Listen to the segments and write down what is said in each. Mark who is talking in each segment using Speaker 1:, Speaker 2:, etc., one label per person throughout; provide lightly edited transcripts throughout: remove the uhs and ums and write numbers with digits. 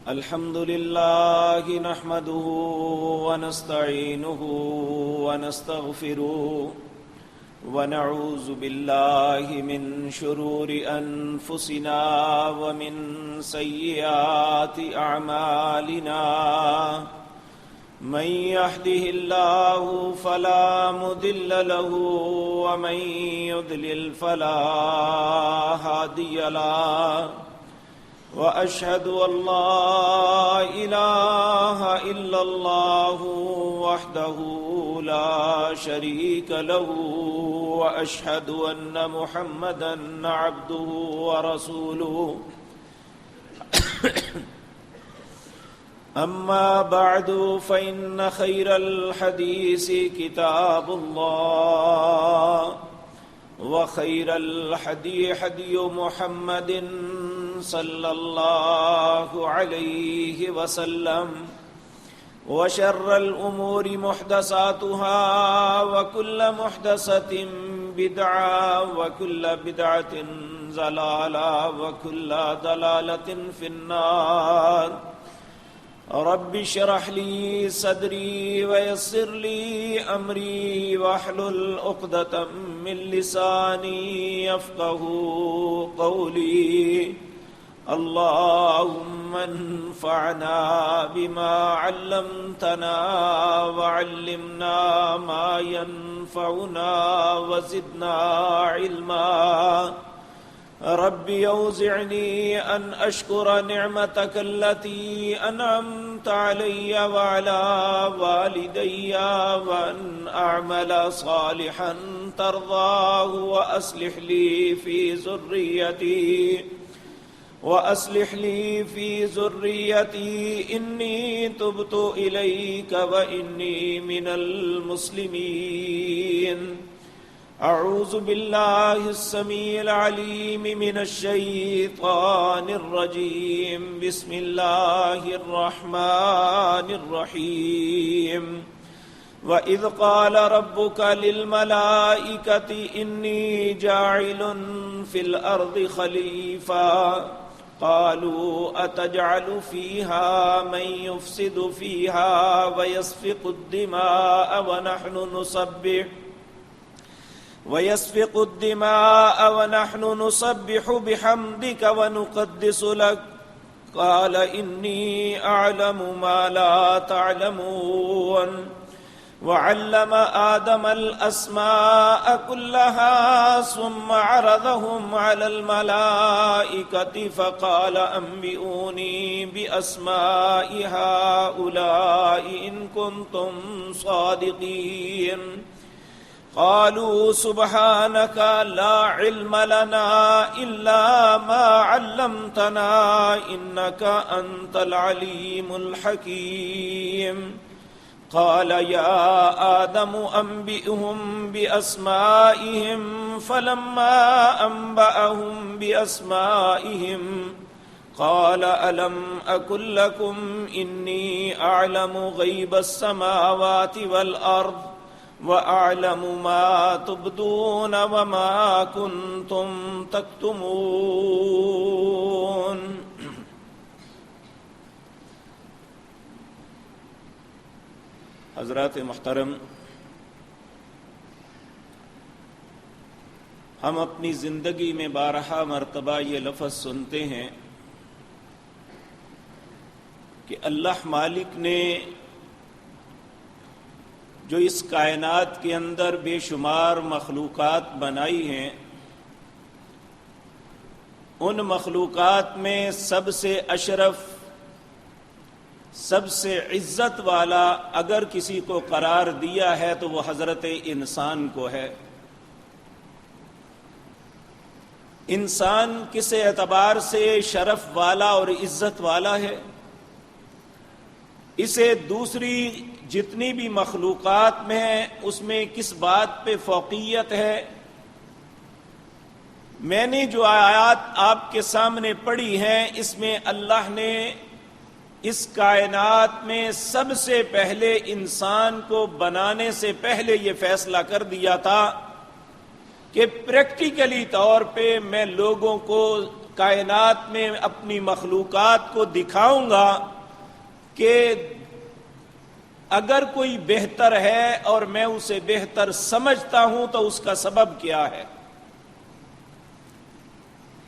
Speaker 1: الحمد لله نحمده ونستعينه ونستغفره ونعوذ بالله من شرور أنفسنا ومن سيئات أعمالنا من يهده الله فلا مضل له ومن يضلل فلا هادي له وأشهد أن لا إله إلا الله وحده لا شريك له وأشهد أن محمدا عبده ورسوله أما بعد فإن خير الحديث كتاب الله وخير الهدي هدي محمد صلى الله عليه وسلم وشر الأمور محدثاتها وكل محدثة بدعة وكل بدعة ضلالة وكل ضلالة في النار رب اشرح لي صدري ويسر لي أمري واحلل عقدة من لساني يفقهوا قولي اللهم انفعنا بما علمتنا وعلمنا ما ينفعنا وزدنا علما رب اوزعني أن أشكر نعمتك التي أنعمت علي وعلى والدي وأن أعمل صالحا ترضاه وأصلح لي في ذريتي إني تبت إليك وإني من المسلمين أعوذ بالله السميع العليم من الشيطان الرجيم بسم الله الرحمن الرحيم وَإِذْ قَالَ رَبُّكَ لِلْمَلَائِكَةِ إِنِّي جَاعِلٌ فِي الْأَرْضِ خَلِيفَةً قَالُوا أَتَجْعَلُ فِيهَا مَن يُفْسِدُ فِيهَا وَيَسْفِكُ الدِّمَاءَ وَنَحْنُ نُسَبِّحُ بِحَمْدِكَ وَنُقَدِّسُ لَكَ قَالَ إِنِّي أَعْلَمُ مَا لَا تَعْلَمُونَ وعلم آدم الأسماء كلها ثم عرضهم على الملائكة فقال أنبئوني بأسماء هؤلاء إن كنتم صادقين قالوا سبحانك لا علم لنا إلا ما علمتنا إنك أنت العليم الحكيم قال يا آدم أنبئهم بأسمائهم فلما أنبأهم بأسمائهم قال ألم أقل لكم إني أعلم غيب السماوات والأرض وأعلم ما تبدون وما كنتم تكتمون حضرات محترم، ہم اپنی زندگی میں بارہا مرتبہ یہ لفظ سنتے ہیں کہ اللہ مالک نے جو اس کائنات کے اندر بے شمار مخلوقات بنائی ہیں، ان مخلوقات میں سب سے اشرف، سب سے عزت والا اگر کسی کو قرار دیا ہے تو وہ حضرت انسان کو ہے۔ انسان کس اعتبار سے شرف والا اور عزت والا ہے؟ اسے دوسری جتنی بھی مخلوقات میں ہیں اس میں کس بات پہ فوقیت ہے؟ میں نے جو آیات آپ کے سامنے پڑھی ہیں اس میں اللہ نے اس کائنات میں سب سے پہلے انسان کو بنانے سے پہلے یہ فیصلہ کر دیا تھا کہ پریکٹیکلی طور پہ میں لوگوں کو کائنات میں اپنی مخلوقات کو دکھاؤں گا کہ اگر کوئی بہتر ہے اور میں اسے بہتر سمجھتا ہوں تو اس کا سبب کیا ہے۔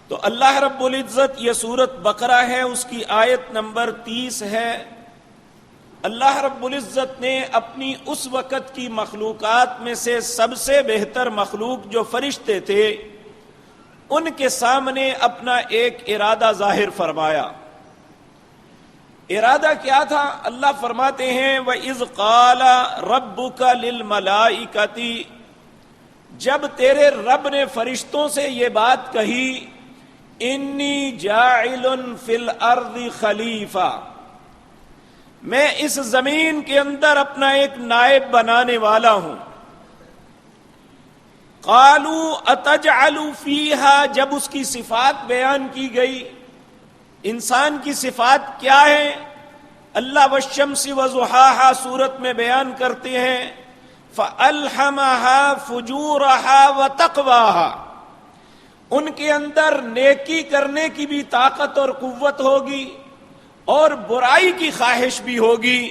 Speaker 1: تو اللہ رب العزت، یہ سورۃ بقرہ ہے، اس کی آیت نمبر 30 ہے۔ اللہ رب العزت نے اپنی اس وقت کی مخلوقات میں سے سب سے بہتر مخلوق جو فرشتے تھے ان کے سامنے اپنا ایک ارادہ ظاہر فرمایا۔ ارادہ کیا تھا؟ اللہ فرماتے ہیں وَإِذْ قَالَ رَبُّكَ لِلْمَلَائِكَةِ، جب تیرے رب نے فرشتوں سے یہ بات کہی انی جاعل فی الارض خلیفہ، میں اس زمین کے اندر اپنا ایک نائب بنانے والا ہوں۔ قالوا اتجعل فیہا، جب اس کی صفات بیان کی گئی، انسان کی صفات کیا ہیں؟ اللہ والشمس وضحاہا سورت میں بیان کرتے ہیں فَأَلْحَمَهَا فُجُورَهَا وَتَقْوَاهَا، ان کے اندر نیکی کرنے کی بھی طاقت اور قوت ہوگی اور برائی کی خواہش بھی ہوگی۔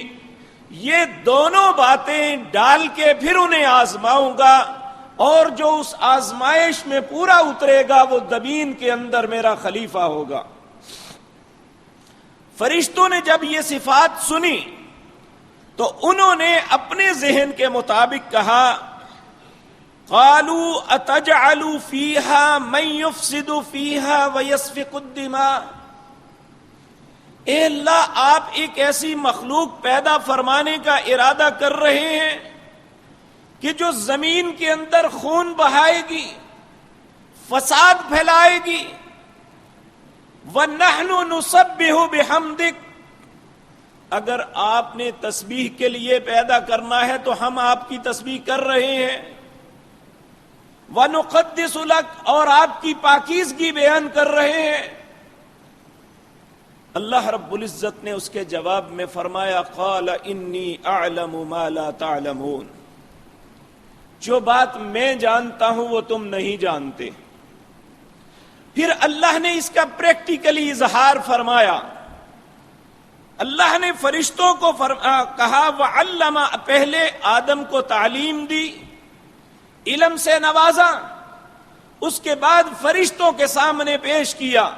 Speaker 1: یہ دونوں باتیں ڈال کے پھر انہیں آزماؤں گا، اور جو اس آزمائش میں پورا اترے گا وہ زمین کے اندر میرا خلیفہ ہوگا۔ فرشتوں نے جب یہ صفات سنی تو انہوں نے اپنے ذہن کے مطابق کہا قالوا اتجعل فیہا من یفسد فیہا ویسفک الدماء، اے اللہ آپ ایک ایسی مخلوق پیدا فرمانے کا ارادہ کر رہے ہیں کہ جو زمین کے اندر خون بہائے گی، فساد پھیلائے گی۔ وَنَحْنُ نُسَبِّحُ بِحَمْدِكَ، اگر آپ نے تسبیح کے لیے پیدا کرنا ہے تو ہم آپ کی تسبیح کر رہے ہیں۔ وَنُقَدِّسُ لَكَ، اور آپ کی پاکیزگی بیان کر رہے ہیں۔ اللہ رب العزت نے اس کے جواب میں فرمایا قَالَ إِنِّي أَعْلَمُ مَا لَا تَعْلَمُونَ، جو بات میں جانتا ہوں وہ تم نہیں جانتے۔ پھر اللہ نے اس کا پریکٹیکلی اظہار فرمایا۔ اللہ نے فرشتوں کو کہا وَعَلَّمَ، پہلے آدم کو تعلیم دی، علم سے نوازا، اس کے بعد فرشتوں کے سامنے پیش کیا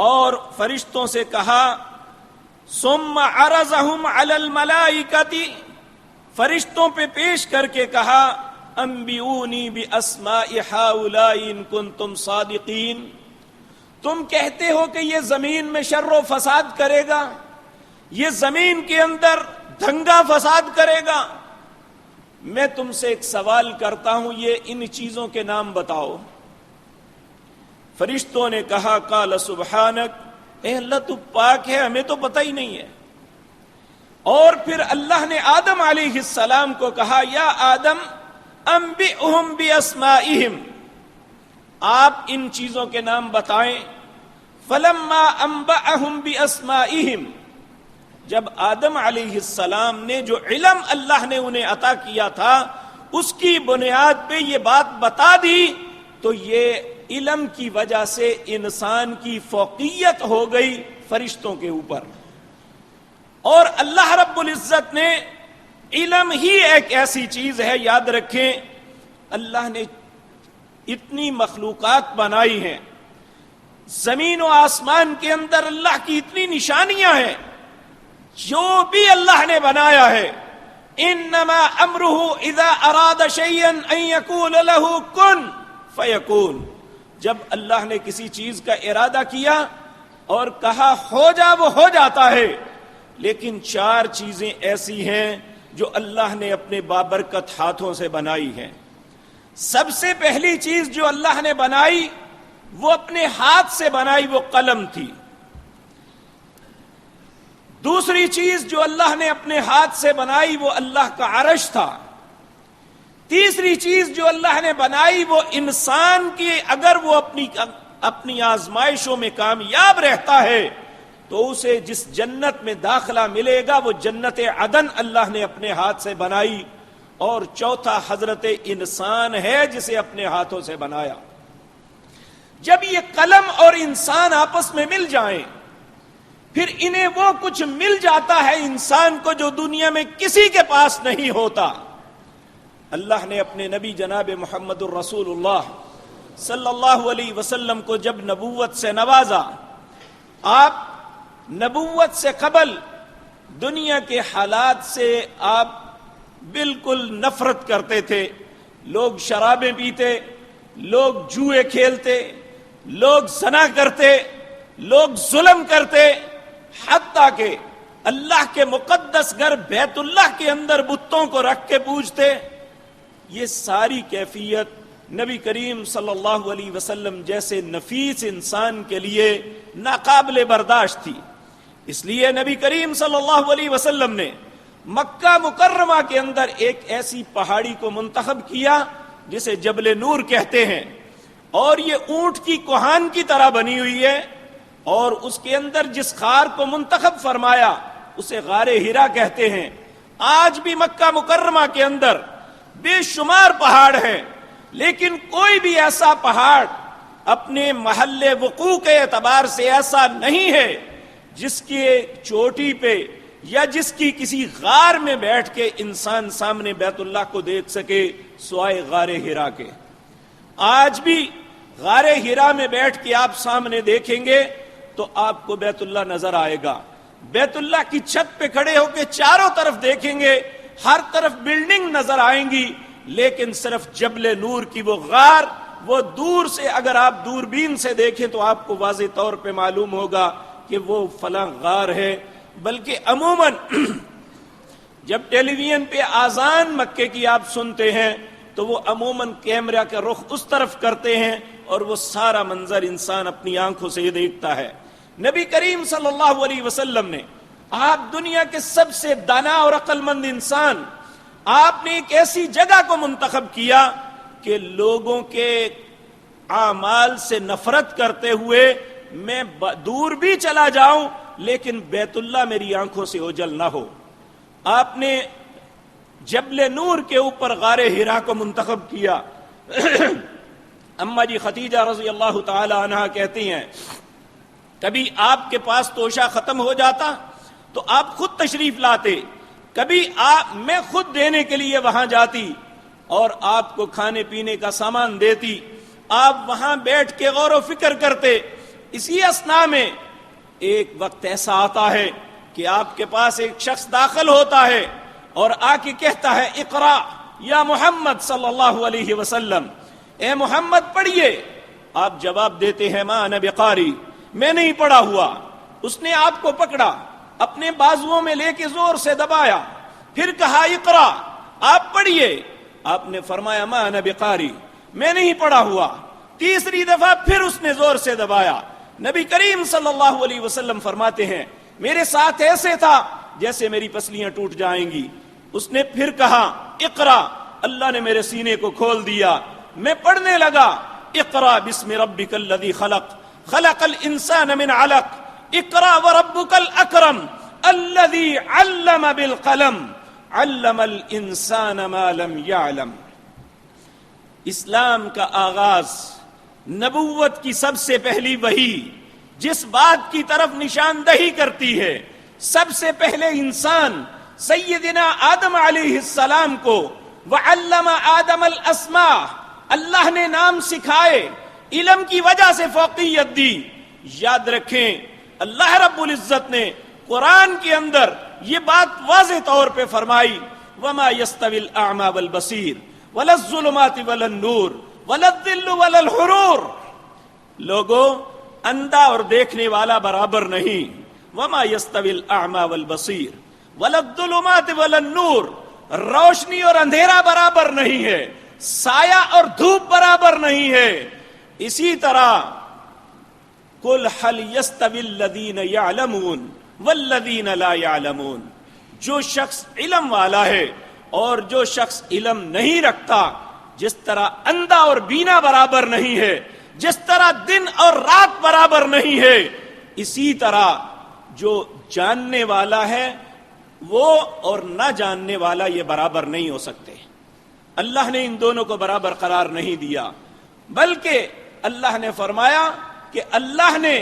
Speaker 1: اور فرشتوں سے کہا ثُمَّ عَرَضَهُمْ عَلَى الْمَلَائِكَةِ، فرشتوں پہ پیش کر کے کہا انبئونی باسماء ہؤلاء ان کنتم صادقین، تم کہتے ہو کہ یہ زمین میں شر و فساد کرے گا، یہ زمین کے اندر دنگا فساد کرے گا، میں تم سے ایک سوال کرتا ہوں، یہ ان چیزوں کے نام بتاؤ۔ فرشتوں نے کہا قال سبحانک، اے اللہ تو پاک ہے، ہمیں تو پتہ ہی نہیں ہے۔ اور پھر اللہ نے آدم علیہ السلام کو کہا یا آدم انبئہم باسمائہم، آپ ان چیزوں کے نام بتائیں۔ فلما انبأہم باسمائہم، جب آدم علیہ السلام نے جو علم اللہ نے انہیں عطا کیا تھا اس کی بنیاد پہ یہ بات بتا دی، تو یہ علم کی وجہ سے انسان کی فوقیت ہو گئی فرشتوں کے اوپر۔ اور اللہ رب العزت نے، علم ہی ایک ایسی چیز ہے، یاد رکھیں اللہ نے اتنی مخلوقات بنائی ہیں، زمین و آسمان کے اندر اللہ کی اتنی نشانیاں ہیں، جو بھی اللہ نے بنایا ہے انما امرہ اذا اراد شیئا ان یقول له کن فیکون، جب اللہ نے کسی چیز کا ارادہ کیا اور کہا ہو جا وہ ہو جاتا ہے۔ لیکن چار چیزیں ایسی ہیں جو اللہ نے اپنے بابرکت ہاتھوں سے بنائی ہیں۔ سب سے پہلی چیز جو اللہ نے بنائی وہ اپنے ہاتھ سے بنائی، وہ قلم تھی۔ دوسری چیز جو اللہ نے اپنے ہاتھ سے بنائی وہ اللہ کا عرش تھا۔ تیسری چیز جو اللہ نے بنائی وہ انسان کی، اگر وہ اپنی آزمائشوں میں کامیاب رہتا ہے تو اسے جس جنت میں داخلہ ملے گا وہ جنت عدن اللہ نے اپنے ہاتھ سے بنائی۔ اور چوتھا حضرت انسان ہے جسے اپنے ہاتھوں سے بنایا۔ جب یہ قلم اور انسان آپس میں مل جائیں پھر انہیں وہ کچھ مل جاتا ہے انسان کو جو دنیا میں کسی کے پاس نہیں ہوتا۔ اللہ نے اپنے نبی جناب محمد الرسول اللہ صلی اللہ علیہ وسلم کو جب نبوت سے نوازا، آپ نبوت سے قبل دنیا کے حالات سے آپ بالکل نفرت کرتے تھے۔ لوگ شرابیں پیتے، لوگ جوئے کھیلتے، لوگ زنا کرتے، لوگ ظلم کرتے، حتیٰ کہ اللہ کے مقدس گھر بیت اللہ کے اندر بتوں کو رکھ کے پوجتے۔ یہ ساری کیفیت نبی کریم صلی اللہ علیہ وسلم جیسے نفیس انسان کے لیے ناقابل برداشت تھی۔ اس لیے نبی کریم صلی اللہ علیہ وسلم نے مکہ مکرمہ کے اندر ایک ایسی پہاڑی کو منتخب کیا جسے جبل نور کہتے ہیں، اور یہ اونٹ کی کوہان کی طرح بنی ہوئی ہے، اور اس کے اندر جس غار کو منتخب فرمایا اسے غار ہرا کہتے ہیں۔ آج بھی مکہ مکرمہ کے اندر بے شمار پہاڑ ہیں، لیکن کوئی بھی ایسا پہاڑ اپنے محل وقوع کے اعتبار سے ایسا نہیں ہے جس کی چوٹی پہ یا جس کی کسی غار میں بیٹھ کے انسان سامنے بیت اللہ کو دیکھ سکے سوائے غار ہرا کے۔ آج بھی غار ہرا میں بیٹھ کے آپ سامنے دیکھیں گے تو آپ کو بیت اللہ نظر آئے گا۔ بیت اللہ کی چھت پہ کھڑے ہو کے چاروں طرف دیکھیں گے، ہر طرف بلڈنگ نظر آئیں گی، لیکن صرف جبل نور کی وہ غار، وہ دور سے اگر آپ دوربین سے دیکھیں تو آپ کو واضح طور پہ معلوم ہوگا کہ وہ فلاں غار ہے۔ بلکہ عموماً جب ٹیلی ویژن پہ آذان مکے کی آپ سنتے ہیں تو وہ عموماً کیمرہ کا رخ اس طرف کرتے ہیں اور وہ سارا منظر انسان اپنی آنکھوں سے دیکھتا ہے۔ نبی کریم صلی اللہ علیہ وسلم نے، آپ دنیا کے سب سے دانا اور عقل مند انسان، آپ نے ایک ایسی جگہ کو منتخب کیا کہ لوگوں کے اعمال سے نفرت کرتے ہوئے میں دور بھی چلا جاؤں لیکن بیت اللہ میری آنکھوں سے اوجھل نہ ہو۔ آپ نے جبل نور کے اوپر غار ہرا کو منتخب کیا۔ اما جی خدیجہ رضی اللہ تعالی عنہا کہتی ہیں کبھی آپ کے پاس توشہ ختم ہو جاتا تو آپ خود تشریف لاتے، کبھی میں خود دینے کے لیے وہاں جاتی اور آپ کو کھانے پینے کا سامان دیتی، آپ وہاں بیٹھ کے غور و فکر کرتے۔ اسی اثناء میں ایک وقت ایسا آتا ہے کہ آپ کے پاس ایک شخص داخل ہوتا ہے اور آ کے کہتا ہے اقرا یا محمد صلی اللہ علیہ وسلم، اے محمد پڑھیے۔ آپ جواب دیتے ہیں ما انا بقاری، میں نہیں پڑھا ہوا۔ اس نے آپ کو پکڑا، اپنے بازوؤں میں لے کے زور سے دبایا، پھر کہا اقرا، آپ پڑھیے۔ آپ نے فرمایا ما انا بقاری، میں نہیں پڑھا ہوا۔ تیسری دفعہ پھر اس نے زور سے دبایا۔ نبی کریم صلی اللہ علیہ وسلم فرماتے ہیں میرے ساتھ ایسے تھا جیسے میری پسلیاں ٹوٹ جائیں گی۔ اس نے پھر کہا اقرا، اللہ نے میرے سینے کو کھول دیا، میں پڑھنے لگا اقرا بسم ربک الذی خلق خلق الانسان من علق اقرا وربک الاکرم الذی علم بالقلم علم الانسان ما لم یعلم۔ اسلام کا آغاز، نبوت کی سب سے پہلی وحی جس بات کی طرف نشاندہی کرتی ہے، سب سے پہلے انسان سیدنا آدم علیہ السلام کو وعلم آدم الاسماء، اللہ نے نام سکھائے، علم کی وجہ سے فوقیت دی۔ یاد رکھیں اللہ رب العزت نے قرآن کے اندر یہ بات واضح طور پہ فرمائی وما يستوي الاعمى والبصير ولا الظلمات ولا النور ولا الظل ولا الحرور۔ لوگوں، اندھا اور دیکھنے والا برابر نہیں۔ وما يستوي الاعمى والبصير ولا الظلمات ولا النور، روشنی اور اندھیرا برابر نہیں ہے، سایہ اور دھوپ برابر نہیں ہے۔ اسی طرح قل هل يستوي الذين يعلمون والذين لا يعلمون، جو شخص علم والا ہے اور جو شخص علم نہیں رکھتا، جس طرح اندھا اور بینا برابر نہیں ہے، جس طرح دن اور رات برابر نہیں ہے، اسی طرح جو جاننے والا ہے وہ اور نہ جاننے والا یہ برابر نہیں ہو سکتے۔ اللہ نے ان دونوں کو برابر قرار نہیں دیا، بلکہ اللہ نے فرمایا کہ اللہ نے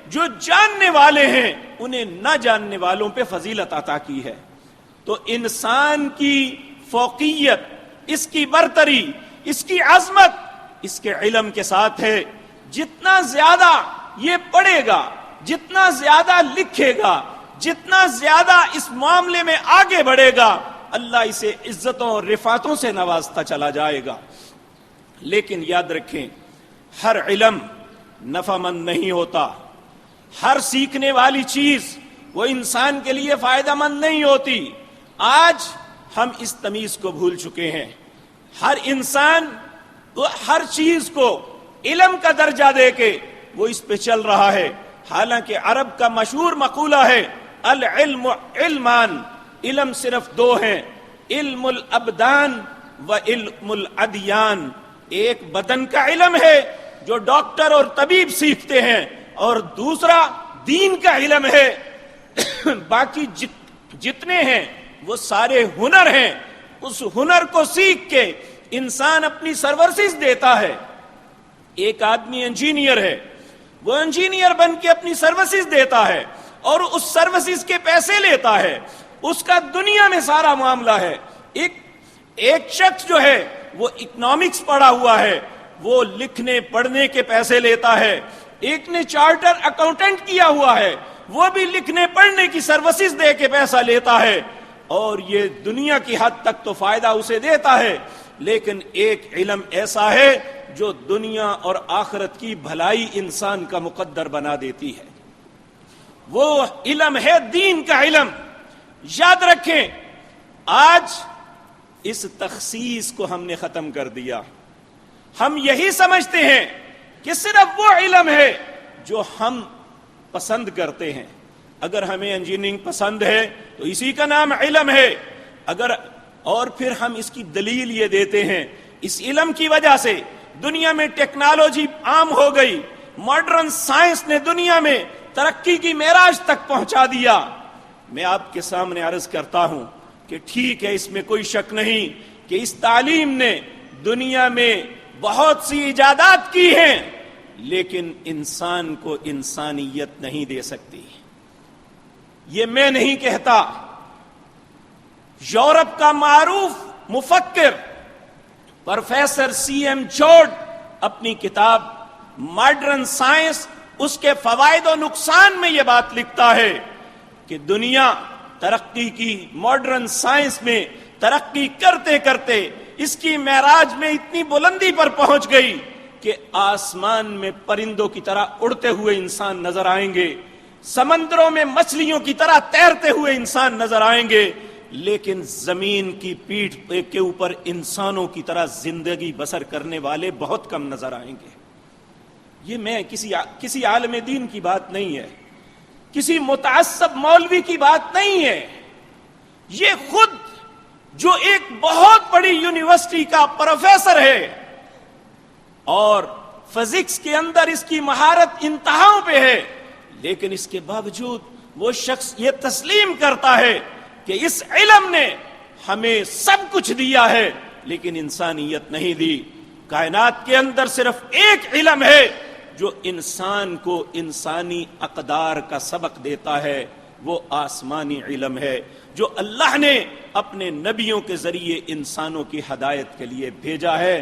Speaker 1: جو جاننے والے ہیں انہیں نہ جاننے والوں پہ فضیلت عطا کی ہے. تو انسان کی فوقیت، اس کی برتری، اس کی عظمت اس کے علم کے ساتھ ہے. جتنا زیادہ یہ پڑھے گا، جتنا زیادہ لکھے گا، جتنا زیادہ اس معاملے میں آگے بڑھے گا، اللہ اسے عزتوں اور رفعتوں سے نوازتا چلا جائے گا. لیکن یاد رکھیں، ہر علم نفع مند نہیں ہوتا. ہر سیکھنے والی چیز وہ انسان کے لیے فائدہ مند نہیں ہوتی. آج ہم اس تمیز کو بھول چکے ہیں. ہر انسان ہر چیز کو علم کا درجہ دے کے وہ اس پہ چل رہا ہے. حالانکہ عرب کا مشہور مقولہ ہے العلم علمان، علم صرف دو ہیں، علم الابدان و علم الادیان. ایک بدن کا علم ہے جو ڈاکٹر اور طبیب سیکھتے ہیں، اور دوسرا دین کا علم ہے. باقی جتنے ہیں وہ سارے ہنر ہیں. اس ہنر کو سیکھ کے انسان اپنی سرورسز دیتا ہے. ایک آدمی انجینئر ہے، وہ انجینئر بن کے اپنی سروسز دیتا ہے اور اس سروسز کے پیسے لیتا ہے. اس کا دنیا میں سارا معاملہ ہے. ایک شخص جو ہے وہ اکنامکس پڑھا ہوا ہے، وہ لکھنے پڑھنے کے پیسے لیتا ہے. ایک نے چارٹر اکاؤنٹنٹ کیا ہوا ہے، وہ بھی لکھنے پڑھنے کی سروسز دے کے پیسہ لیتا ہے، اور یہ دنیا کی حد تک تو فائدہ اسے دیتا ہے. لیکن ایک علم ایسا ہے جو دنیا اور آخرت کی بھلائی انسان کا مقدر بنا دیتی ہے. وہ علم ہے دین کا علم. یاد رکھیں، آج اس تخصیص کو ہم نے ختم کر دیا. ہم یہی سمجھتے ہیں کہ صرف وہ علم ہے جو ہم پسند کرتے ہیں. اگر ہمیں انجینئرنگ پسند ہے تو اسی کا نام علم ہے. اور پھر ہم اس کی دلیل یہ دیتے ہیں، اس علم کی وجہ سے دنیا میں ٹیکنالوجی عام ہو گئی، ماڈرن سائنس نے دنیا میں ترقی کی معراج تک پہنچا دیا. میں آپ کے سامنے عرض کرتا ہوں کہ ٹھیک ہے، اس میں کوئی شک نہیں کہ اس تعلیم نے دنیا میں بہت سی ایجادات کی ہیں، لیکن انسان کو انسانیت نہیں دے سکتی. یہ میں نہیں کہتا، یورپ کا معروف مفکر پروفیسر سی ایم جارڈ اپنی کتاب ماڈرن سائنس، اس کے فوائد و نقصان میں یہ بات لکھتا ہے کہ دنیا ترقی کی، ماڈرن سائنس میں ترقی کرتے کرتے اس کی معراج میں اتنی بلندی پر پہنچ گئی کہ آسمان میں پرندوں کی طرح اڑتے ہوئے انسان نظر آئیں گے، سمندروں میں مچھلیوں کی طرح تیرتے ہوئے انسان نظر آئیں گے، لیکن زمین کی پیٹھ کے اوپر انسانوں کی طرح زندگی بسر کرنے والے بہت کم نظر آئیں گے. یہ میں کسی عالم دین کی بات نہیں ہے، کسی متعصب مولوی کی بات نہیں ہے. یہ خود جو ایک بہت بڑی یونیورسٹی کا پروفیسر ہے اور فزکس کے اندر اس کی مہارت انتہاؤں پہ ہے، لیکن اس کے باوجود وہ شخص یہ تسلیم کرتا ہے کہ اس علم نے ہمیں سب کچھ دیا ہے لیکن انسانیت نہیں دی. کائنات کے اندر صرف ایک علم ہے جو انسان کو انسانی اقدار کا سبق دیتا ہے، وہ آسمانی علم ہے جو اللہ نے اپنے نبیوں کے ذریعے انسانوں کی ہدایت کے لیے بھیجا ہے.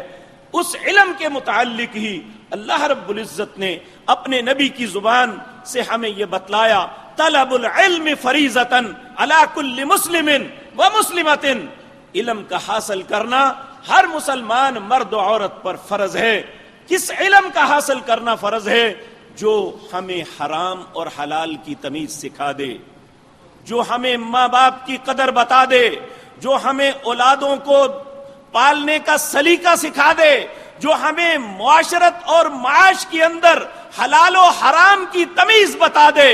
Speaker 1: اس علم کے متعلق ہی اللہ رب العزت نے اپنے نبی کی زبان سے ہمیں یہ بتلایا، طلب العلم فریضۃ علی کل مسلم و مسلمۃ. علم کا حاصل کرنا ہر مسلمان مرد و عورت پر فرض ہے. کس علم کا حاصل کرنا فرض ہے؟ جو ہمیں حرام اور حلال کی تمیز سکھا دے، جو ہمیں ماں باپ کی قدر بتا دے، جو ہمیں اولادوں کو پالنے کا سلیقہ سکھا دے، جو ہمیں معاشرت اور معاش کے اندر حلال و حرام کی تمیز بتا دے،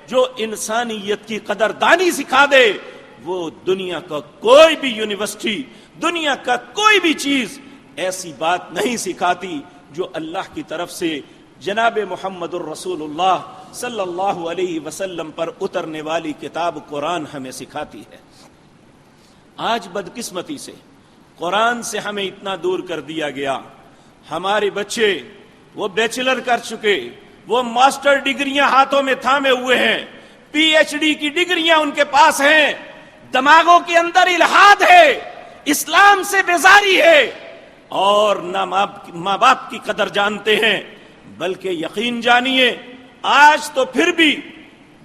Speaker 1: جو انسانیت کی قدردانی سکھا دے. وہ دنیا کا کوئی بھی یونیورسٹی، دنیا کا کوئی بھی چیز ایسی بات نہیں سکھاتی جو اللہ کی طرف سے جناب محمد الرسول اللہ صلی اللہ علیہ وسلم پر اترنے والی کتاب قرآن ہمیں سکھاتی ہے. آج بدقسمتی سے قرآن سے ہمیں اتنا دور کر دیا گیا. ہمارے بچے وہ بیچلر کر چکے، وہ ماسٹر ڈگریاں ہاتھوں میں تھامے ہوئے ہیں، پی ایچ ڈی کی ڈگریاں ان کے پاس ہیں، دماغوں کے اندر الہاد ہے، اسلام سے بیزاری ہے، اور نہ ماں باپ کی قدر جانتے ہیں۔ بلکہ یقین جانیے آج تو پھر بھی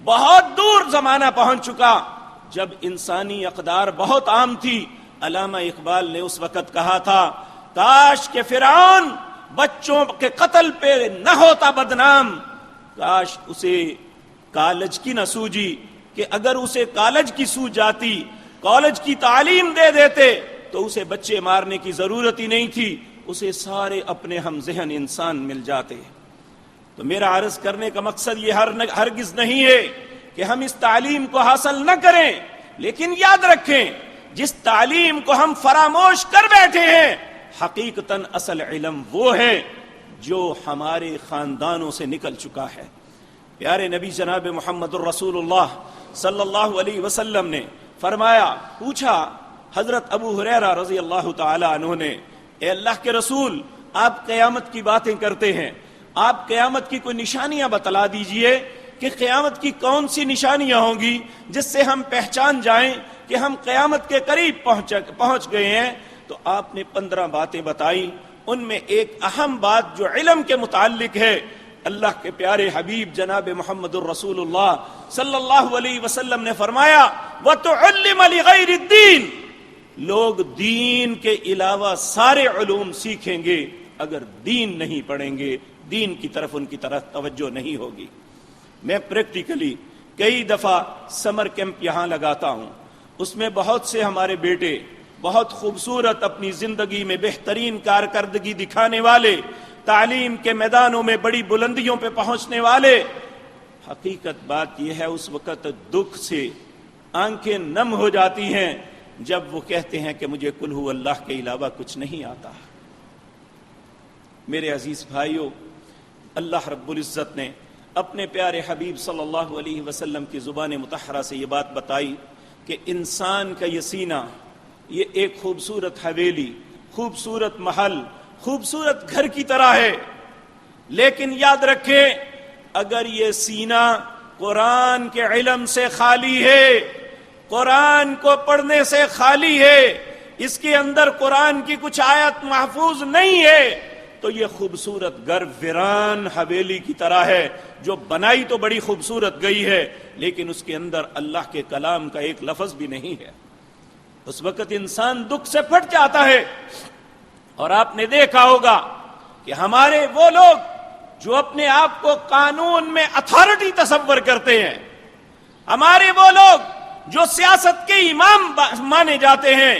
Speaker 1: بہت دور زمانہ پہنچ چکا جب انسانی اقدار بہت عام تھی۔ علامہ اقبال نے اس وقت کہا تھا، کاش کہ فرعون بچوں کے قتل پہ نہ ہوتا بدنام، کاش اسے کالج کی نہ سوجی، کہ اگر اسے کالج کی سوج جاتی، کالج کی تعلیم دے دیتے تو اسے بچے مارنے کی ضرورت ہی نہیں تھی، اسے سارے اپنے ہم ذہن انسان مل جاتے۔ تو میرا عرض کرنے کا مقصد یہ ہرگز نہیں ہے کہ ہم اس تعلیم کو حاصل نہ کریں، لیکن یاد رکھیں جس تعلیم کو ہم فراموش کر بیٹھے ہیں، حقیقتاً اصل علم وہ ہے جو ہمارے خاندانوں سے نکل چکا ہے۔ پیارے نبی جناب محمد الرسول اللہ صلی اللہ علیہ وسلم نے فرمایا، پوچھا حضرت ابو ہریرہ رضی اللہ تعالی عنہ نے، اے اللہ کے رسول، آپ قیامت کی باتیں کرتے ہیں، آپ قیامت کی کوئی نشانیاں بتلا دیجئے کہ قیامت کی کون سی نشانیاں ہوں گی جس سے ہم پہچان جائیں کہ ہم قیامت کے قریب پہنچ گئے ہیں۔ تو آپ نے 15 باتیں بتائی، ان میں ایک اہم بات جو علم کے متعلق ہے، اللہ کے پیارے حبیب جناب محمد الرسول اللہ صلی اللہ علیہ وسلم نے فرمایا، وَتُعَلِّمَ لِغَيْرِ الدِّينِ، لوگ دین کے علاوہ سارے علوم سیکھیں گے، اگر دین نہیں پڑھیں گے، دین کی طرف ان کی طرف توجہ نہیں ہوگی۔ میں پریکٹیکلی کئی دفعہ سمر کیمپ یہاں لگاتا ہوں، اس میں بہت سے ہمارے بیٹے بہت خوبصورت اپنی زندگی میں بہترین کارکردگی دکھانے والے، تعلیم کے میدانوں میں بڑی بلندیوں پہ پہنچنے والے، حقیقت بات یہ ہے اس وقت دکھ سے آنکھیں نم ہو جاتی ہیں جب وہ کہتے ہیں کہ مجھے قل ہو اللہ کے علاوہ کچھ نہیں آتا۔ میرے عزیز بھائیوں، اللہ رب العزت نے اپنے پیارے حبیب صلی اللہ علیہ وسلم کی زبان مطہرہ سے یہ بات بتائی کہ انسان کا یہ سینہ یہ ایک خوبصورت حویلی، خوبصورت محل، خوبصورت گھر کی طرح ہے، لیکن یاد رکھیں اگر یہ سینہ قرآن کے علم سے خالی ہے، قرآن کو پڑھنے سے خالی ہے، اس کے اندر قرآن کی کچھ آیت محفوظ نہیں ہے، تو یہ خوبصورت گھر ویران حویلی کی طرح ہے جو بنائی تو بڑی خوبصورت گئی ہے لیکن اس کے اندر اللہ کے کلام کا ایک لفظ بھی نہیں ہے۔ اس وقت انسان دکھ سے پھٹ جاتا ہے۔ اور آپ نے دیکھا ہوگا کہ ہمارے وہ لوگ جو اپنے آپ کو قانون میں اتھارٹی تصور کرتے ہیں، ہمارے وہ لوگ جو سیاست کے امام مانے جاتے ہیں،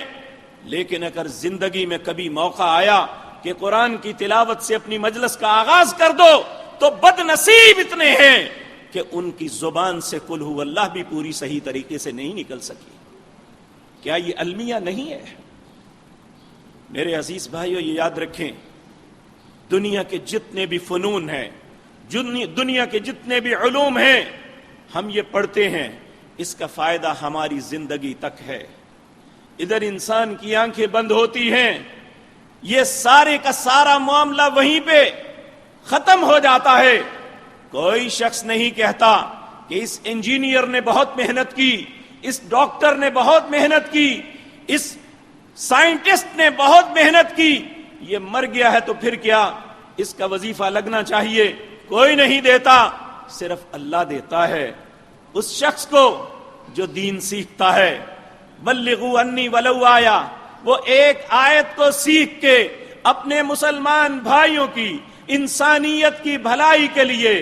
Speaker 1: لیکن اگر زندگی میں کبھی موقع آیا کہ قرآن کی تلاوت سے اپنی مجلس کا آغاز کر دو تو بد نصیب اتنے ہیں کہ ان کی زبان سے قل ہو اللہ بھی پوری صحیح طریقے سے نہیں نکل سکی۔ کیا یہ المیہ نہیں ہے؟ میرے عزیز بھائیو، یہ یاد رکھیں، دنیا کے جتنے بھی فنون ہیں، دنیا کے جتنے بھی علوم ہیں، ہم یہ پڑھتے ہیں، اس کا فائدہ ہماری زندگی تک ہے۔ ادھر انسان کی آنکھیں بند ہوتی ہیں، یہ سارے کا سارا معاملہ وہیں پہ ختم ہو جاتا ہے۔ کوئی شخص نہیں کہتا کہ اس انجینئر نے بہت محنت کی، اس ڈاکٹر نے بہت محنت کی، اس سائنٹسٹ نے بہت محنت کی، یہ مر گیا ہے تو پھر کیا اس کا وظیفہ لگنا چاہیے؟ کوئی نہیں دیتا، صرف اللہ دیتا ہے اس شخص کو جو دین سیکھتا ہے۔ بلغوا انی ولو آیا، وہ ایک آیت کو سیکھ کے اپنے مسلمان بھائیوں کی انسانیت کی بھلائی کے لیے،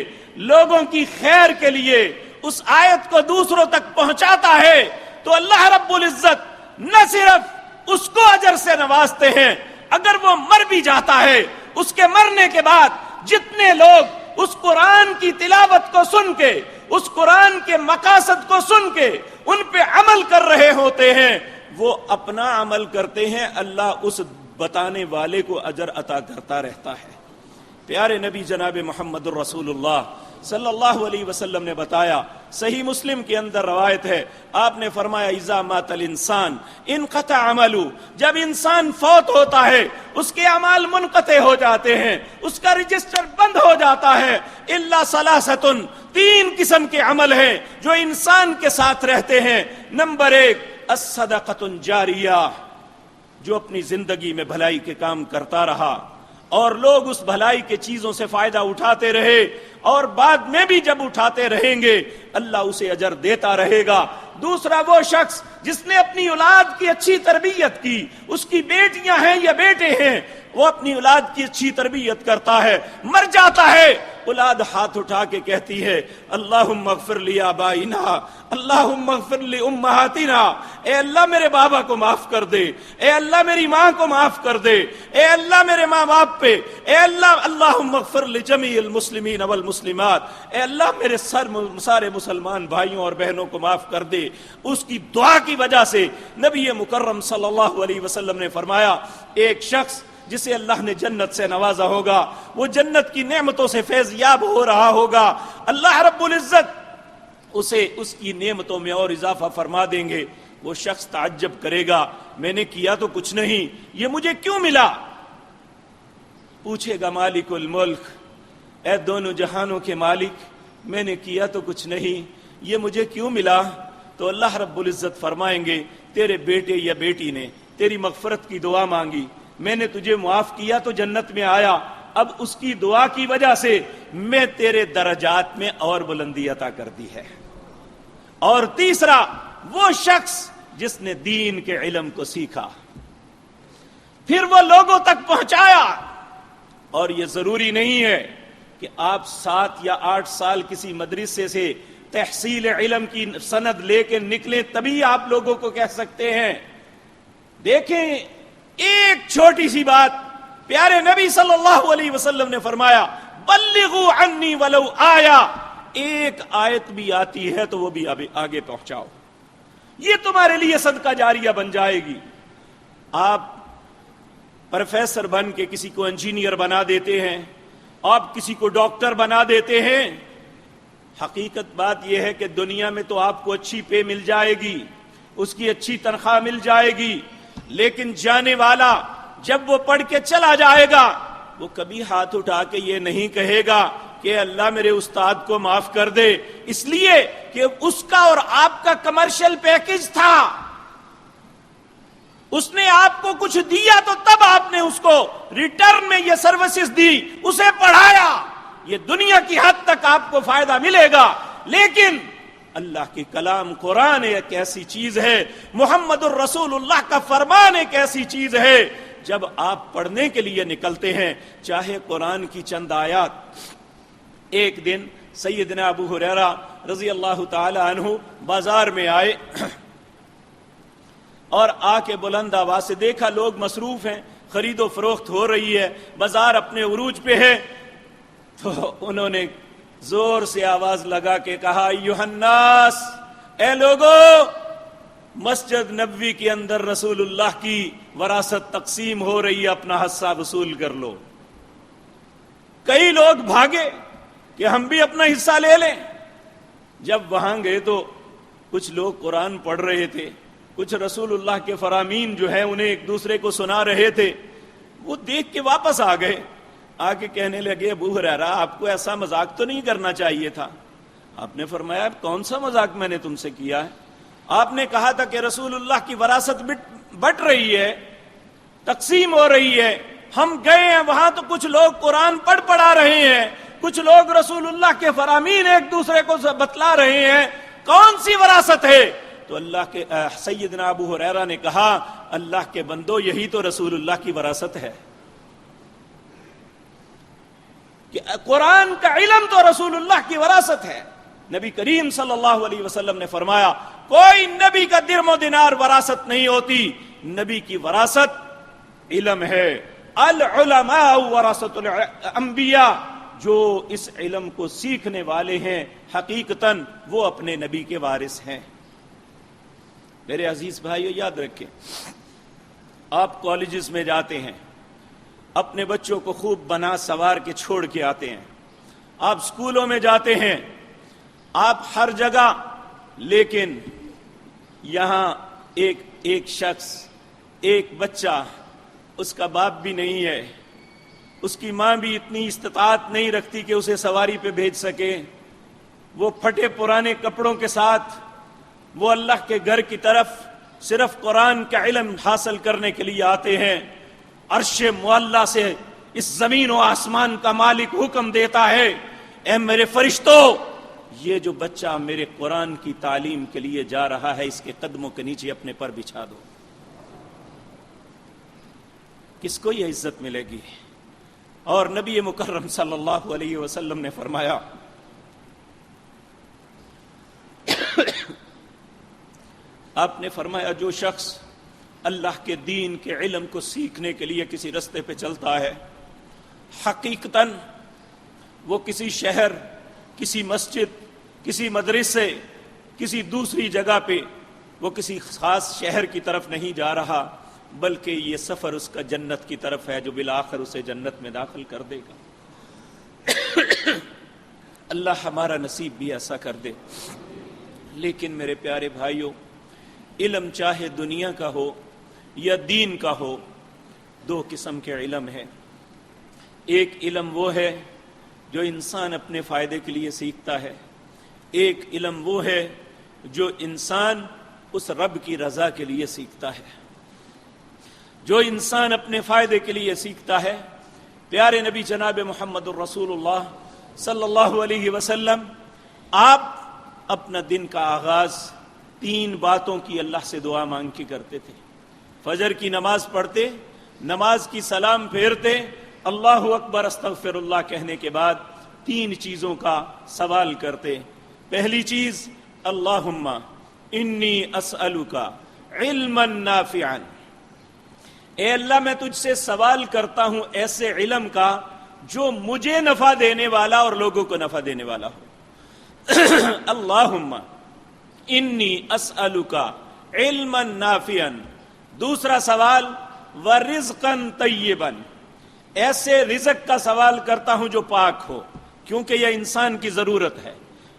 Speaker 1: لوگوں کی خیر کے لیے اس آیت کو دوسروں تک پہنچاتا ہے تو اللہ رب العزت نہ صرف اس کو اجر سے نوازتے ہیں، اگر وہ مر بھی جاتا ہے، اس کے مرنے کے بعد جتنے لوگ اس قرآن کی تلاوت کو سن کے، اس قرآن کے مقاصد کو سن کے ان پہ عمل کر رہے ہوتے ہیں، وہ اپنا عمل کرتے ہیں، اللہ اس بتانے والے کو اجر عطا کرتا رہتا ہے۔ پیارے نبی جناب محمد الرسول اللہ صلی اللہ علیہ وسلم نے بتایا. صحیح مسلم کے اندر روایت ہے, آپ نے فرمایا اذا مات الانسان انقطع عملہ, جب انسان فوت ہوتا ہے اس کے اعمال منقطع ہو جاتے ہیں, اس کا رجسٹر بند ہو جاتا ہے. الا ثلاثۃ, 3 قسم کے عمل ہیں جو انسان کے ساتھ رہتے ہیں. نمبر 1 الصدقۃ الجاریہ, جو اپنی زندگی میں بھلائی کے کام کرتا رہا اور لوگ اس بھلائی کے چیزوں سے فائدہ اٹھاتے رہے, اور بعد میں بھی جب اٹھاتے رہیں گے اللہ اسے اجر دیتا رہے گا. دوسرا وہ شخص جس نے اپنی اولاد کی اچھی تربیت کی, اس کی بیٹیاں ہیں یا بیٹے ہیں, وہ اپنی اولاد کی اچھی تربیت کرتا ہے, مر جاتا ہے, اولاد ہاتھ اٹھا کے کہتی ہے اللہم اغفر لی آبائنا, اللہم اغفر لی امہاتنا, اے اللہ میرے بابا کو معاف کر دے, اے اللہ میری ماں کو معاف کر دے, اے اللہ میرے ماں باپ پہ, اے اللہ اللہم اغفر لجمیع المسلمین والمسلمات, اے اللہ میرے سارے مسلمان بھائیوں اور بہنوں کو معاف کر دے. اس کی دعا کی وجہ سے نبی مکرم صلی اللہ علیہ وسلم نے فرمایا ایک شخص جسے اللہ نے جنت سے نوازا ہوگا, وہ جنت کی نعمتوں سے فیض یاب ہو رہا ہوگا, اللہ رب العزت اسے اس کی نعمتوں میں اور اضافہ فرما دیں گے. وہ شخص تعجب کرے گا میں نے کیا تو کچھ نہیں, یہ مجھے کیوں ملا؟ پوچھے گا مالک الملک, اے دونوں جہانوں کے مالک, میں نے کیا تو کچھ نہیں, یہ مجھے کیوں ملا؟ تو اللہ رب العزت فرمائیں گے تیرے بیٹے یا بیٹی نے تیری مغفرت کی دعا مانگی, میں نے تجھے معاف کیا تو جنت میں آیا, اب اس کی دعا کی وجہ سے میں تیرے درجات میں اور بلندی عطا کر دی ہے. اور تیسرا وہ شخص جس نے دین کے علم کو سیکھا, پھر وہ لوگوں تک پہنچایا. اور یہ ضروری نہیں ہے کہ آپ 7 یا 8 سال کسی مدرسے سے تحصیل علم کی سند لے کے نکلیں تبھی آپ لوگوں کو کہہ سکتے ہیں. دیکھیں ایک چھوٹی سی بات, پیارے نبی صلی اللہ علیہ وسلم نے فرمایا بلغوا عنی ولو آیا, ایک آیت بھی آتی ہے تو وہ بھی آگے پہنچاؤ, یہ تمہارے لیے صدقہ جاریہ بن جائے گی. آپ پروفیسر بن کے کسی کو انجینئر بنا دیتے ہیں, آپ کسی کو ڈاکٹر بنا دیتے ہیں, حقیقت بات یہ ہے کہ دنیا میں تو آپ کو اچھی پے مل جائے گی, اس کی اچھی تنخواہ مل جائے گی, لیکن جانے والا جب وہ پڑھ کے چلا جائے گا وہ کبھی ہاتھ اٹھا کے یہ نہیں کہے گا کہ اللہ میرے استاد کو معاف کر دے, اس لیے کہ اس کا اور آپ کا کمرشل پیکج تھا, اس نے آپ کو کچھ دیا تو تب آپ نے اس کو ریٹرن میں یہ سروسز دی, اسے پڑھایا. یہ دنیا کی حد تک آپ کو فائدہ ملے گا, لیکن اللہ کی کلام قرآن ایک ایسی چیز ہے, محمد الرسول اللہ کا فرمان ایک ایسی چیز ہے, جب آپ پڑھنے کے لیے نکلتے ہیں چاہے قرآن کی چند آیات. ایک دن سیدنا ابو ہریرہ رضی اللہ تعالی عنہ بازار میں آئے اور آ کے بلند آواز سے دیکھا لوگ مصروف ہیں, خرید و فروخت ہو رہی ہے, بازار اپنے عروج پہ ہے, تو انہوں نے زور سے آواز لگا کے کہا ایھا الناس, اے لوگو, مسجد نبوی کے اندر رسول اللہ کی وراثت تقسیم ہو رہی ہے, اپنا حصہ وصول کر لو. کئی لوگ بھاگے کہ ہم بھی اپنا حصہ لے لیں. جب وہاں گئے تو کچھ لوگ قرآن پڑھ رہے تھے, کچھ رسول اللہ کے فرامین جو ہیں انہیں ایک دوسرے کو سنا رہے تھے, وہ دیکھ کے واپس آ گئے, آگے کہنے لگے ابو ہریرہ آپ کو ایسا مذاق تو نہیں کرنا چاہیے تھا. آپ نے فرمایا کون سا مذاق میں نے تم سے کیا ہے؟ آپ نے کہا تھا کہ رسول اللہ کی وراثت بٹ رہی ہے, تقسیم ہو رہی ہے, ہم گئے ہیں وہاں تو کچھ لوگ قرآن پڑھا رہے ہیں, کچھ لوگ رسول اللہ کے فرامین ایک دوسرے کو بتلا رہے ہیں, کون سی وراثت ہے؟ تو اللہ کے سیدنا ابو ہریرہ نے کہا اللہ کے بندو یہی تو رسول اللہ کی وراثت ہے, کہ قرآن کا علم تو رسول اللہ کی وراثت ہے. نبی کریم صلی اللہ علیہ وسلم نے فرمایا کوئی نبی کا درم و دینار وراثت نہیں ہوتی, نبی کی وراثت علم ہے. العلماء ورثۃ الانبیاء, جو اس علم کو سیکھنے والے ہیں حقیقتاً وہ اپنے نبی کے وارث ہیں. میرے عزیز بھائیو یاد رکھیں, آپ کالجز میں جاتے ہیں, اپنے بچوں کو خوب بنا سوار کے چھوڑ کے آتے ہیں, آپ سکولوں میں جاتے ہیں، آپ ہر جگہ، لیکن یہاں ایک شخص، ایک بچہ، اس کا باپ بھی نہیں ہے، اس کی ماں بھی اتنی استطاعت نہیں رکھتی کہ اسے سواری پہ بھیج سکے، وہ پھٹے پرانے کپڑوں کے ساتھ وہ اللہ کے گھر کی طرف صرف قرآن کا علم حاصل کرنے کے لیے آتے ہیں۔ عرش معلی سے اس زمین و آسمان کا مالک حکم دیتا ہے، اے میرے فرشتوں، یہ جو بچہ میرے قرآن کی تعلیم کے لیے جا رہا ہے، اس کے قدموں کے نیچے اپنے پر بچھا دو۔ کس کو یہ عزت ملے گی؟ اور نبی مکرم صلی اللہ علیہ وسلم نے فرمایا، آپ نے فرمایا جو شخص اللہ کے دین کے علم کو سیکھنے کے لیے کسی رستے پہ چلتا ہے، حقیقتاً وہ کسی شہر، کسی مسجد، کسی مدرسے، کسی دوسری جگہ پہ، وہ کسی خاص شہر کی طرف نہیں جا رہا، بلکہ یہ سفر اس کا جنت کی طرف ہے جو بالآخر اسے جنت میں داخل کر دے گا۔ اللہ ہمارا نصیب بھی ایسا کر دے۔ لیکن میرے پیارے بھائیوں، علم چاہے دنیا کا ہو یا دین کا ہو، دو قسم کے علم ہے۔ ایک علم وہ ہے جو انسان اپنے فائدے کے لیے سیکھتا ہے، ایک علم وہ ہے جو انسان اس رب کی رضا کے لیے سیکھتا ہے۔ جو انسان اپنے فائدے کے لیے سیکھتا ہے، پیارے نبی جناب محمد الرسول اللہ صلی اللہ علیہ وسلم، آپ اپنا دن کا آغاز 3 باتوں کی اللہ سے دعا مانگ کے کرتے تھے۔ فجر کی نماز پڑھتے، نماز کی سلام پھیرتے، اللہ اکبر استغفر اللہ کہنے کے بعد 3 چیزوں کا سوال کرتے۔ پہلی چیز، اللہم انی اسألک علما نافعا، اے اللہ میں تجھ سے سوال کرتا ہوں ایسے علم کا جو مجھے نفع دینے والا اور لوگوں کو نفع دینے والا ہو۔ اللہم انی اسألک علما نافعا۔ دوسرا سوال، ورزقا طیبا، ایسے رزق کا سوال کرتا ہوں جو پاک ہو، کیونکہ یہ انسان کی ضرورت ہے۔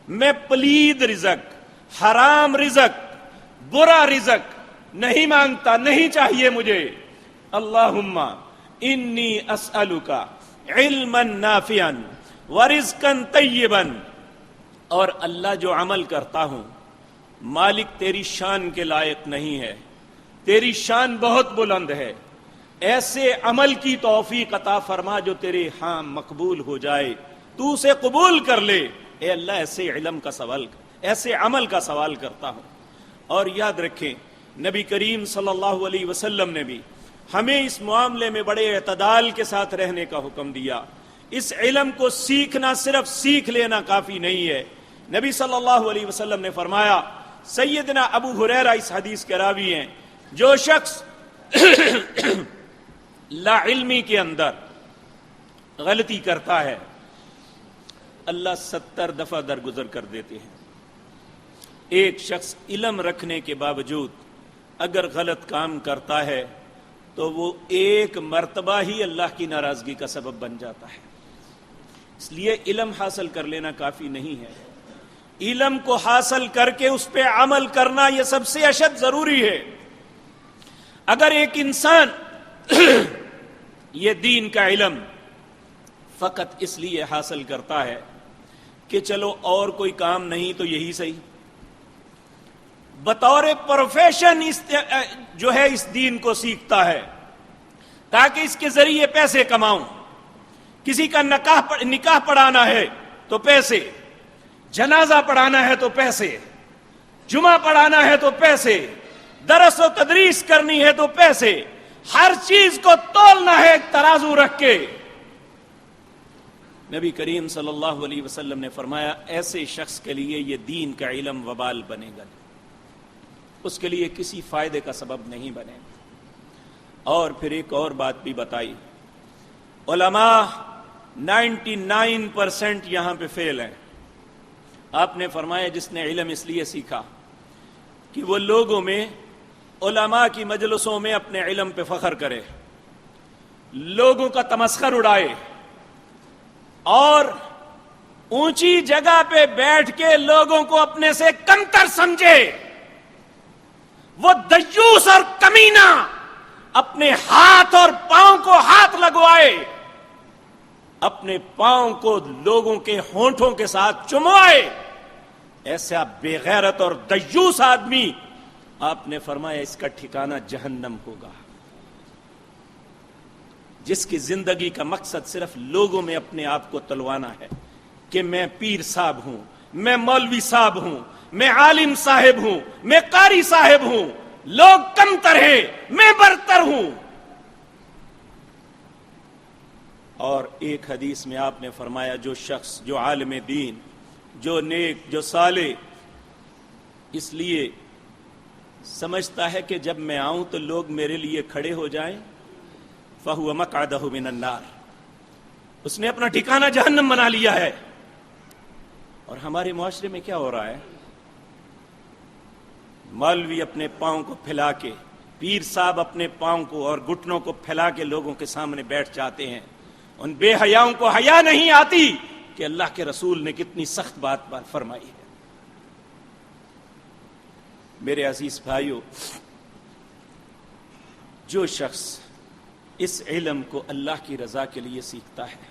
Speaker 1: میں پلید رزق، حرام رزق، برا رزق نہیں مانگتا، نہیں چاہیے مجھے۔ اللہم انی اسألک علما نافعا ورزقا طیبا، اور اللہ جو عمل کرتا ہوں، مالک تیری شان کے لائق نہیں ہے، تیری شان بہت بلند ہے، ایسے عمل کی توفیق عطا فرما جو تیرے ہاں مقبول ہو جائے، تو اسے قبول کر لے۔ اے اللہ ایسے علم کا سوال، ایسے عمل کا سوال کرتا ہوں۔ اور یاد رکھیں، نبی کریم صلی اللہ علیہ وسلم نے بھی ہمیں اس معاملے میں بڑے اعتدال کے ساتھ رہنے کا حکم دیا۔ اس علم کو سیکھنا صرف سیکھ لینا کافی نہیں ہے۔ نبی صلی اللہ علیہ وسلم نے فرمایا، سیدنا ابو ہریرہ اس حدیث کے راوی ہیں، جو شخص لا علمی کے اندر غلطی کرتا ہے، اللہ 70 دفعہ درگزر کر دیتے ہیں۔ ایک شخص علم رکھنے کے باوجود اگر غلط کام کرتا ہے تو وہ ایک مرتبہ ہی اللہ کی ناراضگی کا سبب بن جاتا ہے۔ اس لیے علم حاصل کر لینا کافی نہیں ہے، علم کو حاصل کر کے اس پہ عمل کرنا یہ سب سے اشد ضروری ہے۔ اگر ایک انسان یہ دین کا علم فقط اس لیے حاصل کرتا ہے کہ چلو اور کوئی کام نہیں تو یہی صحیح، بطور پروفیشن جو ہے اس دین کو سیکھتا ہے تاکہ اس کے ذریعے پیسے کماؤں، کسی کا نکاح پڑھانا ہے تو پیسے، جنازہ پڑھانا ہے تو پیسے، جمعہ پڑھانا ہے تو پیسے، درس و تدریس کرنی ہے تو پیسے، ہر چیز کو تولنا ہے ایک ترازو رکھ کے۔ نبی کریم صلی اللہ علیہ وسلم نے فرمایا، ایسے شخص کے لیے یہ دین کا علم وبال بنے گا، اس کے لیے کسی فائدے کا سبب نہیں بنے گا۔ اور پھر ایک اور بات بھی بتائی، علماء 99% یہاں پہ فیل ہیں۔ آپ نے فرمایا جس نے علم اس لیے سیکھا کہ وہ لوگوں میں، علماء کی مجلسوں میں اپنے علم پہ فخر کرے، لوگوں کا تمسخر اڑائے، اور اونچی جگہ پہ بیٹھ کے لوگوں کو اپنے سے کمتر سمجھے، وہ دیوس اور کمینہ اپنے ہاتھ اور پاؤں کو ہاتھ لگوائے، اپنے پاؤں کو لوگوں کے ہونٹوں کے ساتھ چموائے، ایسا بے غیرت اور دیوس آدمی آپ نے فرمایا اس کا ٹھکانہ جہنم ہوگا، جس کی زندگی کا مقصد صرف لوگوں میں اپنے آپ کو تلوانا ہے کہ میں پیر صاحب ہوں، میں مولوی صاحب ہوں، میں عالم صاحب ہوں، میں قاری صاحب ہوں، لوگ کمتر ہیں، میں برتر ہوں۔ اور ایک حدیث میں آپ نے فرمایا جو شخص، جو عالم دین، جو نیک، جو صالح، اس لیے سمجھتا ہے کہ جب میں آؤں تو لوگ میرے لیے کھڑے ہو جائیں، فَهُوَ مَقْعَدَهُ مِنَ النَّارِ، اس نے اپنا ٹھکانہ جہنم بنا لیا ہے۔ اور ہمارے معاشرے میں کیا ہو رہا ہے؟ مولوی اپنے پاؤں کو پھیلا کے، پیر صاحب اپنے پاؤں کو اور گھٹنوں کو پھیلا کے لوگوں کے سامنے بیٹھ جاتے ہیں۔ ان بے حیاؤں کو حیا نہیں آتی کہ اللہ کے رسول نے کتنی سخت بات فرمائی ہے۔ میرے عزیز بھائیو، جو شخص اس علم کو اللہ کی رضا کے لیے سیکھتا ہے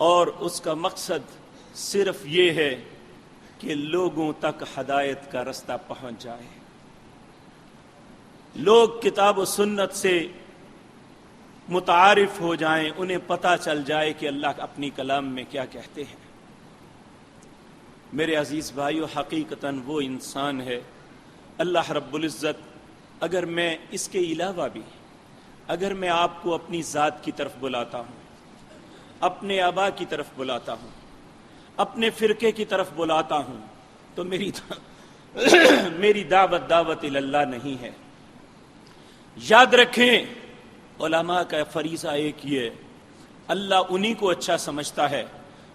Speaker 1: اور اس کا مقصد صرف یہ ہے کہ لوگوں تک ہدایت کا رستہ پہنچ جائے، لوگ کتاب و سنت سے متعارف ہو جائیں، انہیں پتہ چل جائے کہ اللہ اپنی کلام میں کیا کہتے ہیں۔ میرے عزیز بھائیو، حقیقتاً وہ انسان ہے اللہ رب العزت، اگر میں اس کے علاوہ بھی اگر میں آپ کو اپنی ذات کی طرف بلاتا ہوں، اپنے آبا کی طرف بلاتا ہوں، اپنے فرقے کی طرف بلاتا ہوں، تو میری دعوت اللہ نہیں ہے۔ یاد رکھیں، علماء کا فریضہ ایک ہی ہے، اللہ انہی کو اچھا سمجھتا ہے،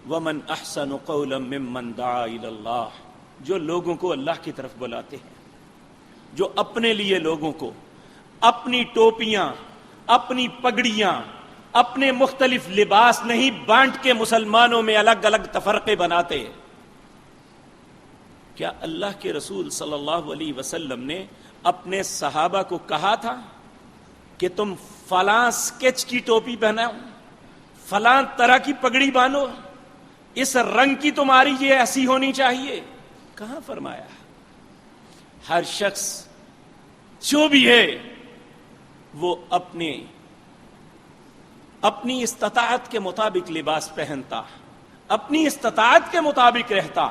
Speaker 1: وَمَنْ أَحْسَنُ قَوْلًا مِّمَّنْ دَعَا إِلَى اللَّهِ، جو لوگوں کو اللہ کی طرف بلاتے ہیں، جو اپنے لیے لوگوں کو اپنی ٹوپیاں، اپنی پگڑیاں، اپنے مختلف لباس نہیں بانٹ کے مسلمانوں میں الگ الگ تفرقے بناتے ہیں۔ کیا اللہ کے رسول صلی اللہ علیہ وسلم نے اپنے صحابہ کو کہا تھا کہ تم فلاں سکیچ کی ٹوپی پہناؤ، فلاں طرح کی پگڑی باندھو، اس رنگ کی تمہاری یہ ایسی ہونی چاہیے؟ کہاں فرمایا؟ ہر شخص جو بھی ہے وہ اپنی استطاعت کے مطابق لباس پہنتا، اپنی استطاعت کے مطابق رہتا۔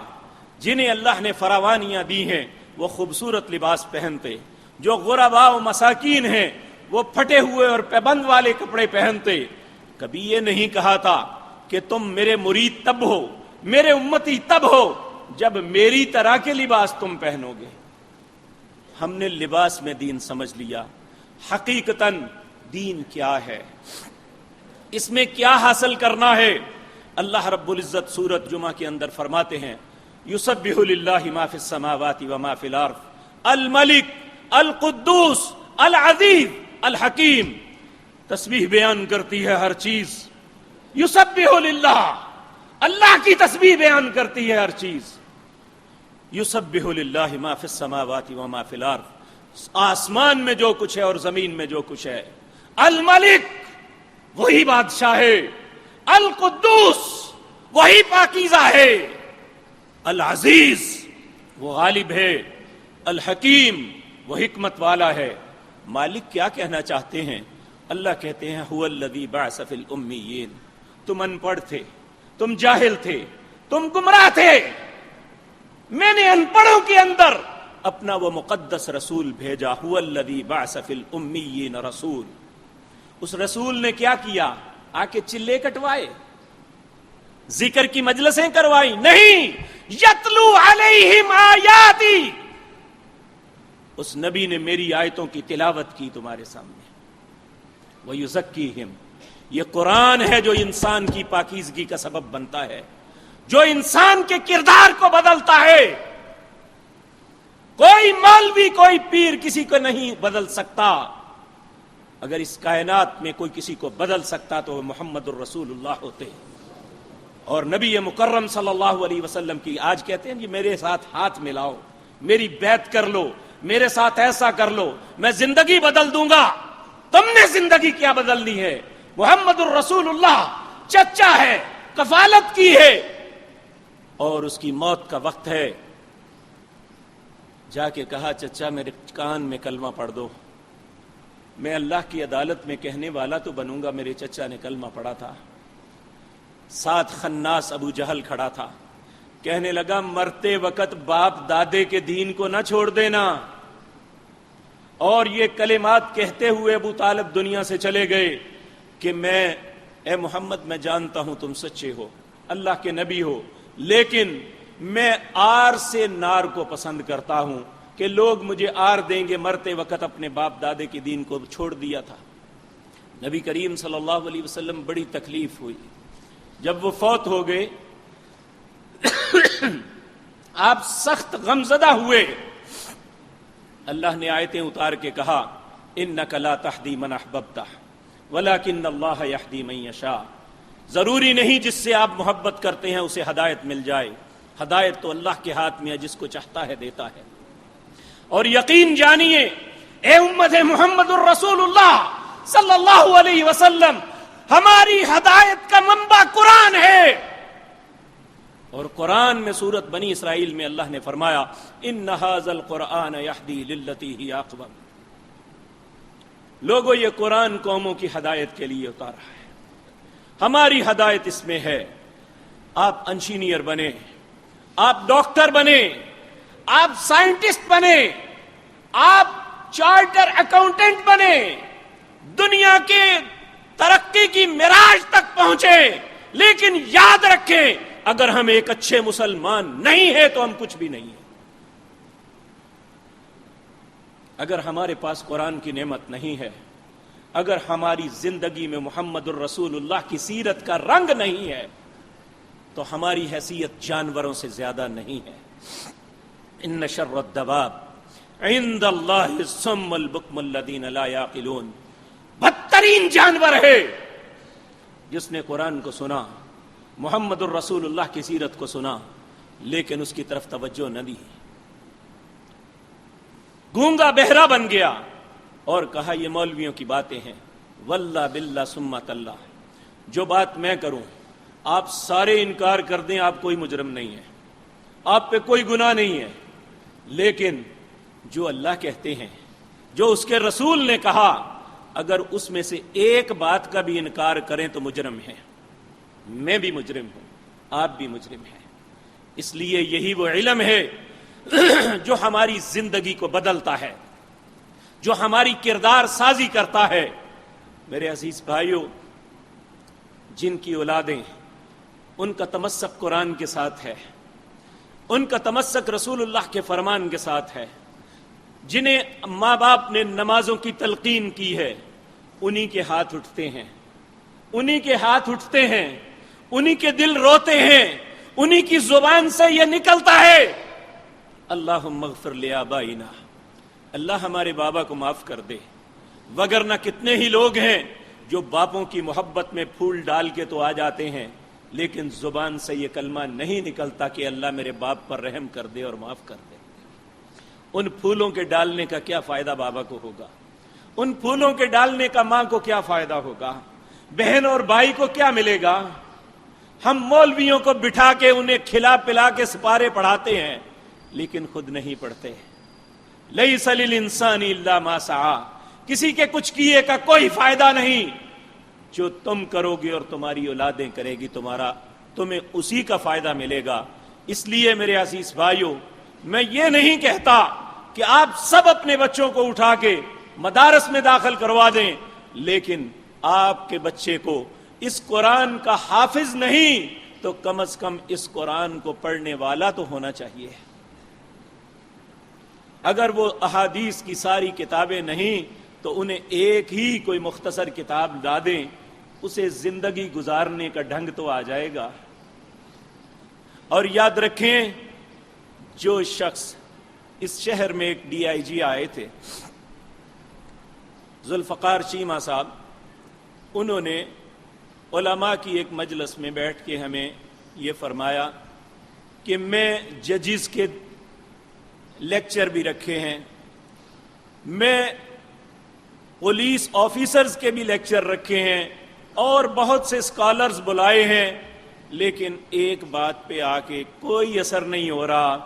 Speaker 1: جنہیں اللہ نے فراوانیاں دی ہیں وہ خوبصورت لباس پہنتے، جو غرباء و مساکین ہیں وہ پھٹے ہوئے اور پیبند والے کپڑے پہنتے۔ کبھی یہ نہیں کہا تھا کہ تم میرے مرید تب ہو، میرے امتی تب ہو جب میری طرح کے لباس تم پہنو گے۔ ہم نے لباس میں دین سمجھ لیا۔ حقیقتاً دین کیا ہے، اس میں کیا حاصل کرنا ہے؟ اللہ رب العزت سورۃ جمعہ کے اندر فرماتے ہیں، یسبح للہ ما فی السماوات وما فی الارض الملک القدوس العزیز الحکیم۔ تسبیح بیان کرتی ہے ہر چیز، یسبح للہ، اللہ کی تسبیح بیان کرتی ہے ہر چیز۔ یسبح للہ ما فی السماوات وما فی الارض، آسمان میں جو کچھ ہے اور زمین میں جو کچھ ہے۔ الملک، وہی بادشاہ ہے، القدوس، وہی پاکیزہ ہے، العزیز، وہ غالب ہے، الحکیم، وہ حکمت والا ہے۔ مالک کیا کہنا چاہتے ہیں؟ اللہ کہتے ہیں هو الذی بعث فی الامیین، تم ان پڑھ تھے، تم جاہل تھے، تم گمراہ تھے، میں نے ان پڑھوں کے اندر اپنا وہ مقدس رسول بھیجا، هو الذی بعث فی الامیین رسول۔ اس رسول نے کیا کیا؟ آ کے چلے کٹوائے، ذکر کی مجلسیں کروائی؟ نہیں، یتلو علیہم آیاتی، اس نبی نے میری آیتوں کی تلاوت کی تمہارے سامنے۔ وَيُزَكِّيهِمْ، یہ قرآن ہے جو انسان کی پاکیزگی کا سبب بنتا ہے، جو انسان کے کردار کو بدلتا ہے۔ کوئی مولوی، کوئی پیر کسی کو نہیں بدل سکتا۔ اگر اس کائنات میں کوئی کسی کو بدل سکتا تو وہ محمد الرسول اللہ ہوتے۔ اور نبی مکرم صلی اللہ علیہ وسلم کی آج کہتے ہیں کہ میرے ساتھ ہاتھ ملاؤ، میری بیعت کر لو، میرے ساتھ ایسا کر لو، میں زندگی بدل دوں گا۔ تم نے زندگی کیا بدلنی ہے؟ محمد الرسول اللہ چچا ہے، کفالت کی ہے، اور اس کی موت کا وقت ہے، جا کے کہا چچا میرے کان میں کلمہ پڑھ دو، میں اللہ کی عدالت میں کہنے والا تو بنوں گا۔ میرے چچا نے کلمہ پڑھا تھا، ساتھ خناس ابو جہل کھڑا تھا، کہنے لگا مرتے وقت باپ دادے کے دین کو نہ چھوڑ دینا۔ اور یہ کلمات کہتے ہوئے ابو طالب دنیا سے چلے گئے کہ اے محمد میں جانتا ہوں تم سچے ہو، اللہ کے نبی ہو، لیکن میں آر سے نار کو پسند کرتا ہوں کہ لوگ مجھے آر دیں گے، مرتے وقت اپنے باپ دادے کے دین کو چھوڑ دیا تھا۔ نبی کریم صلی اللہ علیہ وسلم بڑی تکلیف ہوئی جب وہ فوت ہو گئے، آپ سخت غمزدہ ہوئے۔ اللہ نے آیتیں اتار کے کہا انک لا تہدی من احببتہ ولکن اللہ یہدی من یشاء، ضروری نہیں جس سے آپ محبت کرتے ہیں اسے ہدایت مل جائے، ہدایت تو اللہ کے ہاتھ میں ہے، جس کو چاہتا ہے دیتا ہے۔ اور یقین جانیے اے امت محمد الرسول اللہ صلی اللہ علیہ وسلم، ہماری ہدایت کا منبع قرآن ہے۔ اور قرآن میں سورت بنی اسرائیل میں اللہ نے فرمایا ان ھذا القرآن یہدی للتی ہی اقوم۔ لوگوں یہ قرآن قوموں کی ہدایت کے لیے اتارا ہے، ہماری ہدایت اس میں ہے۔ آپ انجینئر بنے، آپ ڈاکٹر بنے، آپ سائنٹسٹ بنے، آپ چارٹر اکاؤنٹنٹ بنے، دنیا کے ترقی کی معراج تک پہنچے، لیکن یاد رکھیں اگر ہم ایک اچھے مسلمان نہیں ہیں تو ہم کچھ بھی نہیں ہیں۔ اگر ہمارے پاس قرآن کی نعمت نہیں ہے، اگر ہماری زندگی میں محمد الرسول اللہ کی سیرت کا رنگ نہیں ہے، تو ہماری حیثیت جانوروں سے زیادہ نہیں ہے۔ ان شر الدواب عند اللہ الصم البکم الذین لا یعقلون، بدترین جانور ہے جس نے قرآن کو سنا، محمد الرسول اللہ کی سیرت کو سنا، لیکن اس کی طرف توجہ نہ دی، گونگا بہرا بن گیا اور کہا یہ مولویوں کی باتیں ہیں۔ واللہ باللہ ثم تاللہ، جو بات میں کروں آپ سارے انکار کر دیں، آپ کوئی مجرم نہیں ہے، آپ پہ کوئی گناہ نہیں ہے، لیکن جو اللہ کہتے ہیں، جو اس کے رسول نے کہا، اگر اس میں سے ایک بات کا بھی انکار کریں تو مجرم ہیں۔ میں بھی مجرم ہوں، آپ بھی مجرم ہیں۔ اس لیے یہی وہ علم ہے جو ہماری زندگی کو بدلتا ہے، جو ہماری کردار سازی کرتا ہے۔ میرے عزیز بھائیوں، جن کی اولادیں ان کا تمسک قرآن کے ساتھ ہے، ان کا تمسک رسول اللہ کے فرمان کے ساتھ ہے، جنہیں ماں باپ نے نمازوں کی تلقین کی ہے، انہی کے ہاتھ اٹھتے ہیں، انہی کے ہاتھ اٹھتے ہیں، انہی کے دل روتے ہیں، انہی کی زبان سے یہ نکلتا ہے اللہم اغفر لآبائنا، اللہ ہمارے بابا کو معاف کر دے۔ وگرنہ کتنے ہی لوگ ہیں جو باپوں کی محبت میں پھول ڈال کے تو آ جاتے ہیں، لیکن زبان سے یہ کلمہ نہیں نکلتا کہ اللہ میرے باپ پر رحم کر دے اور معاف کر دے۔ ان پھولوں کے ڈالنے کا کیا فائدہ بابا کو ہوگا؟ ان پھولوں کے ڈالنے کا ماں کو کیا فائدہ ہوگا؟ بہن اور بھائی کو کیا ملے گا؟ ہم مولویوں کو بٹھا کے انہیں کھلا پلا کے سپارے پڑھاتے ہیں، لیکن خود نہیں پڑھتے۔ لیس للانسان الا ما سعی، کسی کے کچھ کیے کا کوئی فائدہ نہیں، جو تم کرو گے اور تمہاری اولادیں کرے گی تمہیں اسی کا فائدہ ملے گا۔ اس لیے میرے عزیز بھائیوں، میں یہ نہیں کہتا کہ آپ سب اپنے بچوں کو اٹھا کے مدارس میں داخل کروا دیں، لیکن آپ کے بچے کو اس قرآن کا حافظ نہیں تو کم از کم اس قرآن کو پڑھنے والا تو ہونا چاہیے۔ اگر وہ احادیث کی ساری کتابیں نہیں تو انہیں ایک ہی کوئی مختصر کتاب لا دیں، اسے زندگی گزارنے کا ڈھنگ تو آ جائے گا۔ اور یاد رکھیں، جو شخص اس شہر میں ایک DIG آئے تھے، ذوالفقار چیمہ صاحب، انہوں نے علماء کی ایک مجلس میں بیٹھ کے ہمیں یہ فرمایا کہ میں ججز کے لیکچر بھی رکھے ہیں، میں پولیس آفیسرز کے بھی لیکچر رکھے ہیں اور بہت سے اسکالرز بلائے ہیں، لیکن ایک بات پہ آ کے کوئی اثر نہیں ہو رہا۔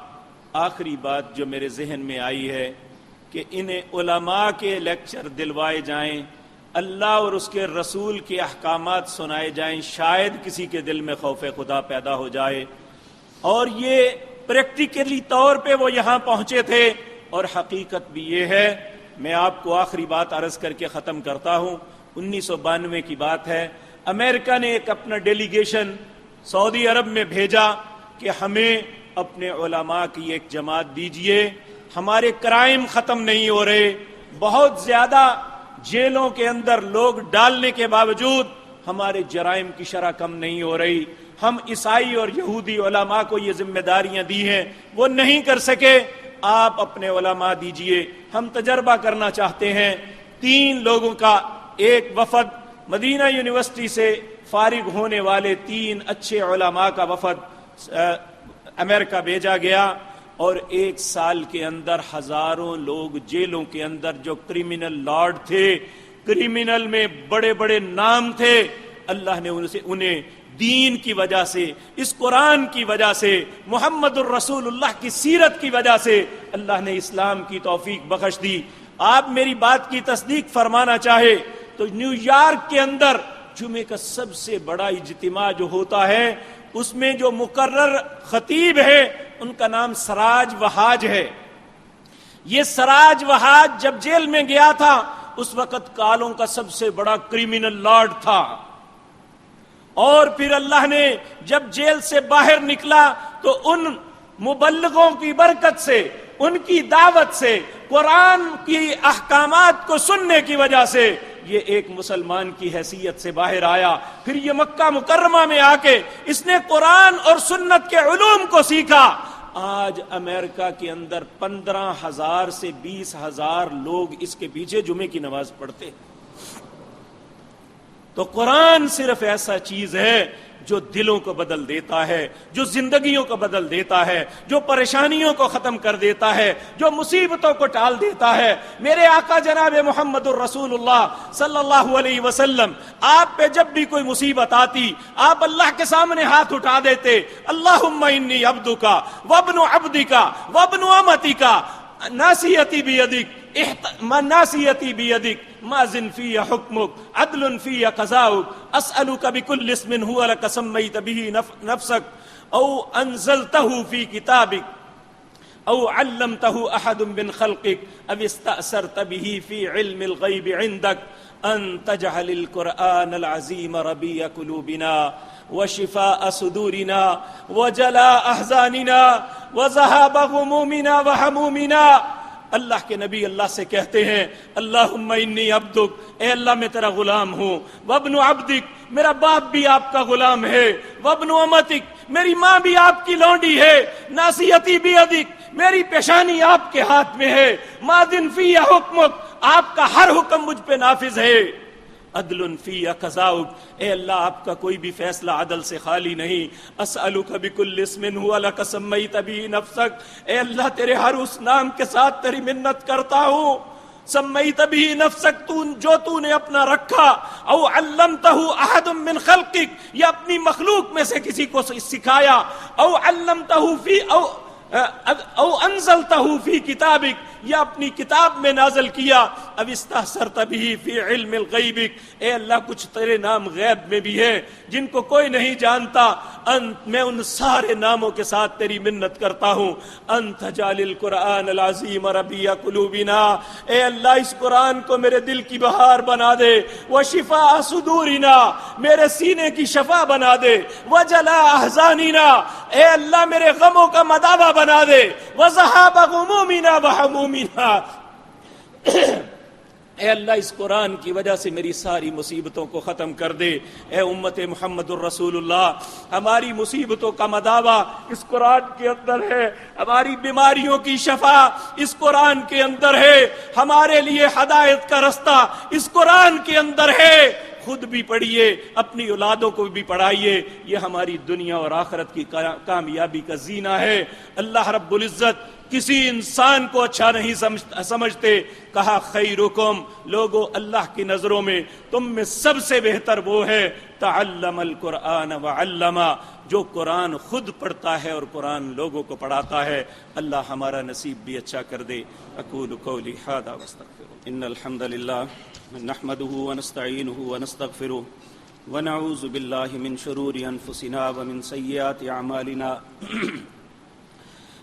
Speaker 1: آخری بات جو میرے ذہن میں آئی ہے کہ انہیں علماء کے لیکچر دلوائے جائیں، اللہ اور اس کے رسول کے احکامات سنائے جائیں، شاید کسی کے دل میں خوف خدا پیدا ہو جائے۔ اور یہ پریکٹیکلی طور پہ وہ یہاں پہنچے تھے، اور حقیقت بھی یہ ہے۔ میں آپ کو آخری بات عرض کر کے ختم کرتا ہوں۔ 1992 کی بات ہے، امریکہ نے ایک اپنا ڈیلیگیشن سعودی عرب میں بھیجا کہ ہمیں اپنے علماء کی ایک جماعت دیجئے، ہمارے کرائم ختم نہیں ہو رہے، بہت زیادہ جیلوں کے اندر لوگ ڈالنے کے باوجود ہمارے جرائم کی شرح کم نہیں ہو رہی۔ ہم عیسائی اور یہودی علماء کو یہ ذمہ داریاں دی ہیں، وہ نہیں کر سکے، آپ اپنے علماء دیجئے، ہم تجربہ کرنا چاہتے ہیں۔ 3 لوگوں کا ایک وفد، مدینہ یونیورسٹی سے فارغ ہونے والے 3 اچھے علماء کا وفد امریکہ بھیجا گیا، اور 1 سال کے اندر ہزاروں لوگ جیلوں کے اندر جو کرمنل لارڈ تھے، کرمنل میں بڑے بڑے نام تھے، اللہ نے انہیں دین کی وجہ سے، اس قرآن کی وجہ سے، محمد الرسول اللہ کی سیرت کی وجہ سے اللہ نے اسلام کی توفیق بخش دی۔ آپ میری بات کی تصدیق فرمانا چاہے تو نیو یارک کے اندر جمعے کا سب سے بڑا اجتماع جو ہوتا ہے، اس میں جو مقرر خطیب ہے ان کا نام سراج وہاج ہے۔ یہ سراج وہاج جب جیل میں گیا تھا، اس وقت کالوں کا سب سے بڑا کرمنل لارڈ تھا، اور پھر اللہ نے جب جیل سے باہر نکلا تو ان مبلغوں کی برکت سے، ان کی دعوت سے، قرآن کی احکامات کو سننے کی وجہ سے یہ ایک مسلمان کی حیثیت سے باہر آیا۔ پھر یہ مکہ مکرمہ میں آ کے اس نے قرآن اور سنت کے علوم کو سیکھا۔ آج امریکہ کے اندر 15,000 سے 20,000 لوگ اس کے پیچھے جمعے کی نماز پڑھتے۔ تو قرآن صرف ایسا چیز ہے جو دلوں کو بدل دیتا ہے، جو زندگیوں کو بدل دیتا ہے، جو پریشانیوں کو ختم کر دیتا ہے، جو مصیبتوں کو ٹال دیتا ہے۔ میرے آقا جناب محمد الرسول اللہ صلی اللہ علیہ وسلم، آپ پہ جب بھی کوئی مصیبت آتی، آپ اللہ کے سامنے ہاتھ اٹھا دیتے، اللہم انی عبدک وابن عبدک وابن امتک ناصیتی بیدک ناصیتی بیدک ماضٍ فی حکمک عدل فی قضاؤک اسألک بکل اسم هو لک سمیت به نفسک او انزلته فی کتابک او علمته احد من خلقک او استأثرت به فی علم الغیب عندک ان تجعل القرآن العظیم ربیع قلوبنا وشفاء صدورنا وجلاء احزاننا وذهاب غمومنا وحمومنا۔ اللہ کے نبی اللہ سے کہتے ہیں، اللہم انی عبدک، اے اللہ میں تیرا غلام ہوں، وابن عبدک، میرا باپ بھی آپ کا غلام ہے، وابن امتک، میری ماں بھی آپ کی لونڈی ہے، ناصیتی بیدک، میری پیشانی آپ کے ہاتھ میں ہے، ماضٍ فی حکمک، آپ کا ہر حکم مجھ پہ نافذ ہے، عدل فی قضاؤک، اے اللہ آپ کا کوئی بھی فیصلہ عدل سے خالی نہیں، اسألک بکل اسم هو لک سمیت به نفسک، اے اللہ تیرے ہر اس نام کے ساتھ تیری منت کرتا ہوں، سمیت به نفسک، جو نے اپنا رکھا، او علمتہ احد من خلقک، یا اپنی مخلوق میں سے کسی کو سکھایا، او علمتہ فی او انزلتہ فی کتابک، یا اپنی کتاب میں نازل کیا، اب استحسرت به فی علم الغیبک، اے اللہ کچھ تیرے نام غیب میں بھی ہے جن کو کوئی نہیں جانتا، میں ان سارے ناموں کے ساتھ تیری منت کرتا ہوں، انت جعل القرآن العظیم ربیع قلوبنا، اے اللہ اس قرآن کو میرے دل کی بہار بنا دے، وشفاء صدورنا، میرے سینے کی شفا بنا دے، وجلاء احزاننا، اے اللہ میرے غموں کا مداوا بنا دے، وذهاب غمومنا وحمومنا، اے اللہ اس قرآن کی وجہ سے میری ساری مصیبتوں کو ختم کر دے۔ اے امت محمد الرسول اللہ، ہماری مصیبتوں کا مداوا اس قرآن کے اندر ہے، ہماری بیماریوں کی شفا اس قرآن کے اندر ہے، ہمارے لیے ہدایت کا رستہ اس قرآن کے اندر ہے، خود بھی پڑھیے، اپنی اولادوں کو بھی پڑھائیے، یہ ہماری دنیا اور آخرت کی کامیابی کا زینہ ہے۔ اللہ رب العزت کسی انسان کو اچھا نہیں سمجھتے، کہا خیرکم، لوگوں اللہ کی نظروں میں تم میں سب سے بہتر وہ ہے تعلم القرآن وعلما، جو قرآن خود پڑھتا ہے اور قرآن لوگوں کو پڑھاتا ہے۔ اللہ ہمارا نصیب بھی اچھا کر دے۔ اقول قولی ھذا واستغفر ان الحمد للہ نحمده ونستعینه ونستغفره ونعوذ باللہ من شرور انفسنا ومن سیئات اعمالنا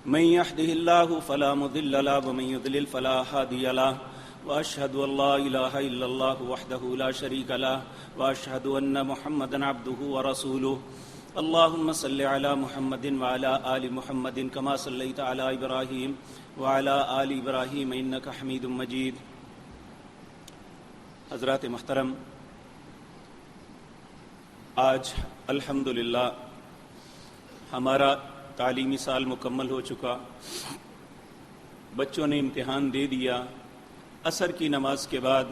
Speaker 1: من يهده الله فلا مضل له ومن يضلل فلا هادي له واشهد ان لا اله الا الله وحده لا شريك له واشهد ان محمدا عبده ورسوله اللهم صل على محمد وعلى ال محمد كما صليت على ابراهيم وعلى ال ابراهيم انك حميد مجيد۔ حضرات محترم، آج الحمدللہ ہمارا تعلیمی سال مکمل ہو چکا، بچوں نے امتحان دے دیا۔ عصر کی نماز کے بعد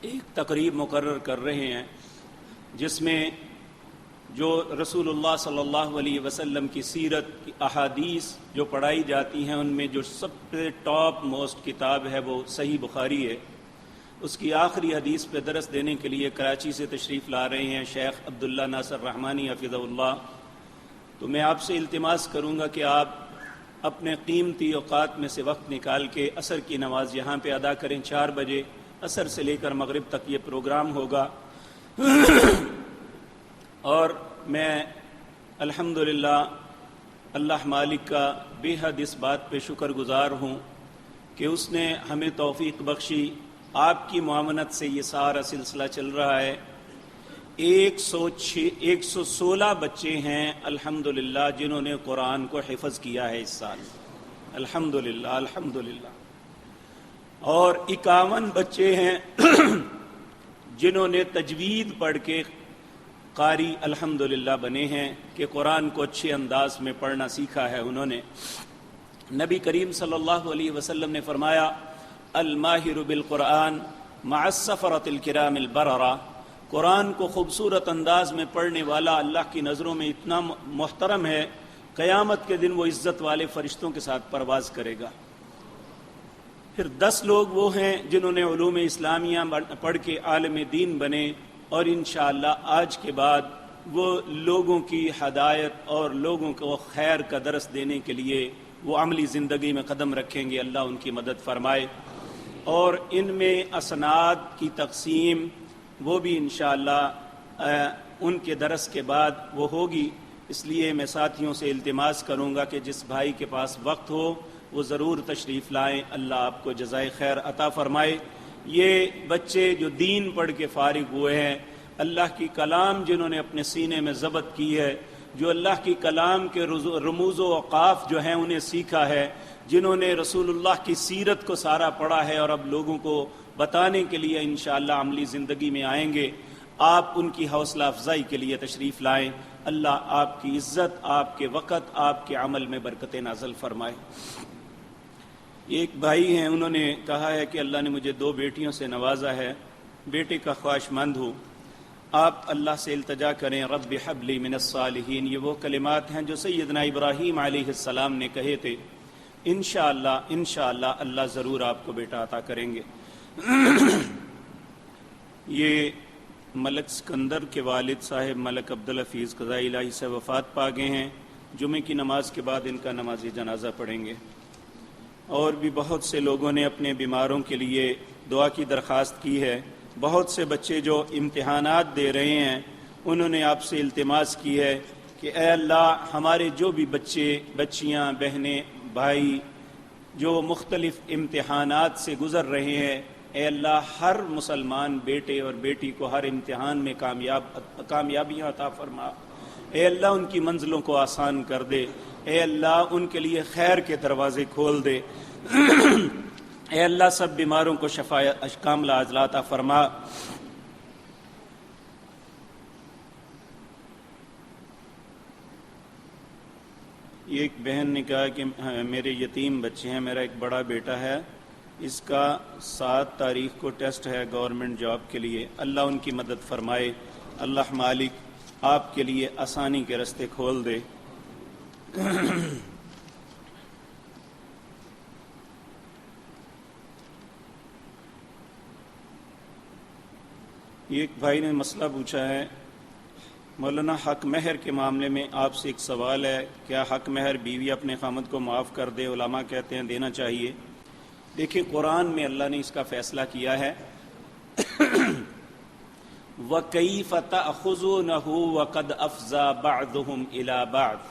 Speaker 1: ایک تقریب مقرر کر رہے ہیں جس میں جو رسول اللہ صلی اللہ علیہ وسلم کی سیرت کی احادیث جو پڑھائی جاتی ہیں، ان میں جو سب سے ٹاپ موسٹ کتاب ہے وہ صحیح بخاری ہے۔ اس کی آخری حدیث پہ درس دینے کے لیے کراچی سے تشریف لا رہے ہیں شیخ عبداللہ ناصر رحمانی حفظہ اللہ۔ تو میں آپ سے التماس کروں گا کہ آپ اپنے قیمتی اوقات میں سے وقت نکال کے عصر کی نماز یہاں پہ ادا کریں۔ 4 بجے عصر سے لے کر مغرب تک یہ پروگرام ہوگا۔ اور میں الحمدللہ اللہ مالک کا بے حد اس بات پہ شکر گزار ہوں کہ اس نے ہمیں توفیق بخشی، آپ کی معاونت سے یہ سارا سلسلہ چل رہا ہے۔ 116 بچے ہیں الحمدللہ جنہوں نے قرآن کو حفظ کیا ہے اس سال، الحمدللہ الحمدللہ۔ اور 51 بچے ہیں جنہوں نے تجوید پڑھ کے قاری الحمدللہ بنے ہیں کہ قرآن کو اچھے انداز میں پڑھنا سیکھا ہے انہوں نے۔ نبی کریم صلی اللہ علیہ وسلم نے فرمایا الماہر بالقرآن مع السفرۃ الکرام البررہ، قرآن کو خوبصورت انداز میں پڑھنے والا اللہ کی نظروں میں اتنا محترم ہے، قیامت کے دن وہ عزت والے فرشتوں کے ساتھ پرواز کرے گا۔ پھر 10 لوگ وہ ہیں جنہوں نے علوم اسلامیہ پڑھ کے عالم دین بنے، اور انشاءاللہ آج کے بعد وہ لوگوں کی ہدایت اور لوگوں کو خیر کا درس دینے کے لیے وہ عملی زندگی میں قدم رکھیں گے۔ اللہ ان کی مدد فرمائے۔ اور ان میں اسناد کی تقسیم وہ بھی انشاءاللہ ان کے درس کے بعد وہ ہوگی۔ اس لیے میں ساتھیوں سے التماس کروں گا کہ جس بھائی کے پاس وقت ہو وہ ضرور تشریف لائیں۔ اللہ آپ کو جزائے خیر عطا فرمائے۔ یہ بچے جو دین پڑھ کے فارغ ہوئے ہیں، اللہ کی کلام جنہوں نے اپنے سینے میں ضبط کی ہے، جو اللہ کی کلام کے رموز و اوقاف جو ہیں انہیں سیکھا ہے، جنہوں نے رسول اللہ کی سیرت کو سارا پڑھا ہے اور اب لوگوں کو بتانے کے لیے انشاءاللہ عملی زندگی میں آئیں گے، آپ ان کی حوصلہ افزائی کے لیے تشریف لائیں۔ اللہ آپ کی عزت، آپ کے وقت، آپ کے عمل میں برکت نازل فرمائے۔ ایک بھائی ہیں، انہوں نے کہا ہے کہ اللہ نے مجھے 2 بیٹیوں سے نوازا ہے، بیٹے کا خواہش مند ہوں، آپ اللہ سے التجا کریں رب ہب لی من الصالحین۔ یہ وہ کلمات ہیں جو سیدنا ابراہیم علیہ السلام نے کہے تھے۔ انشاءاللہ اللہ ضرور آپ کو بیٹا عطا کریں گے۔ یہ ملک سکندر کے والد صاحب ملک عبدالحفیظ قضائی الہی سے وفات پا گئے ہیں۔ جمعے کی نماز کے بعد ان کا نماز جنازہ پڑھیں گے۔ اور بھی بہت سے لوگوں نے اپنے بیماروں کے لیے دعا کی درخواست کی ہے۔ بہت سے بچے جو امتحانات دے رہے ہیں انہوں نے آپ سے التماس کی ہے کہ اے اللہ ہمارے جو بھی بچے، بچیاں، بہنیں، بھائی جو مختلف امتحانات سے گزر رہے ہیں، اے اللہ ہر مسلمان بیٹے اور بیٹی کو ہر امتحان میں کامیابیاں عطا فرما۔ اے اللہ ان کی منزلوں کو آسان کر دے۔ اے اللہ ان کے لیے خیر کے دروازے کھول دے۔ اے اللہ سب بیماروں کو شفاء کاملہ عاجلہ عطا فرما۔ ایک بہن نے کہا کہ میرے یتیم بچے ہیں، میرا ایک بڑا بیٹا ہے اس کا 7 تاریخ کو ٹیسٹ ہے گورنمنٹ جاب کے لیے. اللہ ان کی مدد فرمائے. اللہ مالک آپ کے لیے آسانی کے راستے کھول دے. ایک بھائی نے مسئلہ پوچھا ہے، مولانا حق مہر کے معاملے میں آپ سے ایک سوال ہے، کیا حق مہر بیوی اپنے خامد کو معاف کر دے؟ علماء کہتے ہیں دینا چاہیے. دیکھیں قرآن میں اللہ نے اس کا فیصلہ کیا ہے. وَكَيْفَ تَأْخُذُونَهُ وَقَدْ أَفْضَىٰ بَعْضُهُمْ إِلَىٰ بَعْضٍ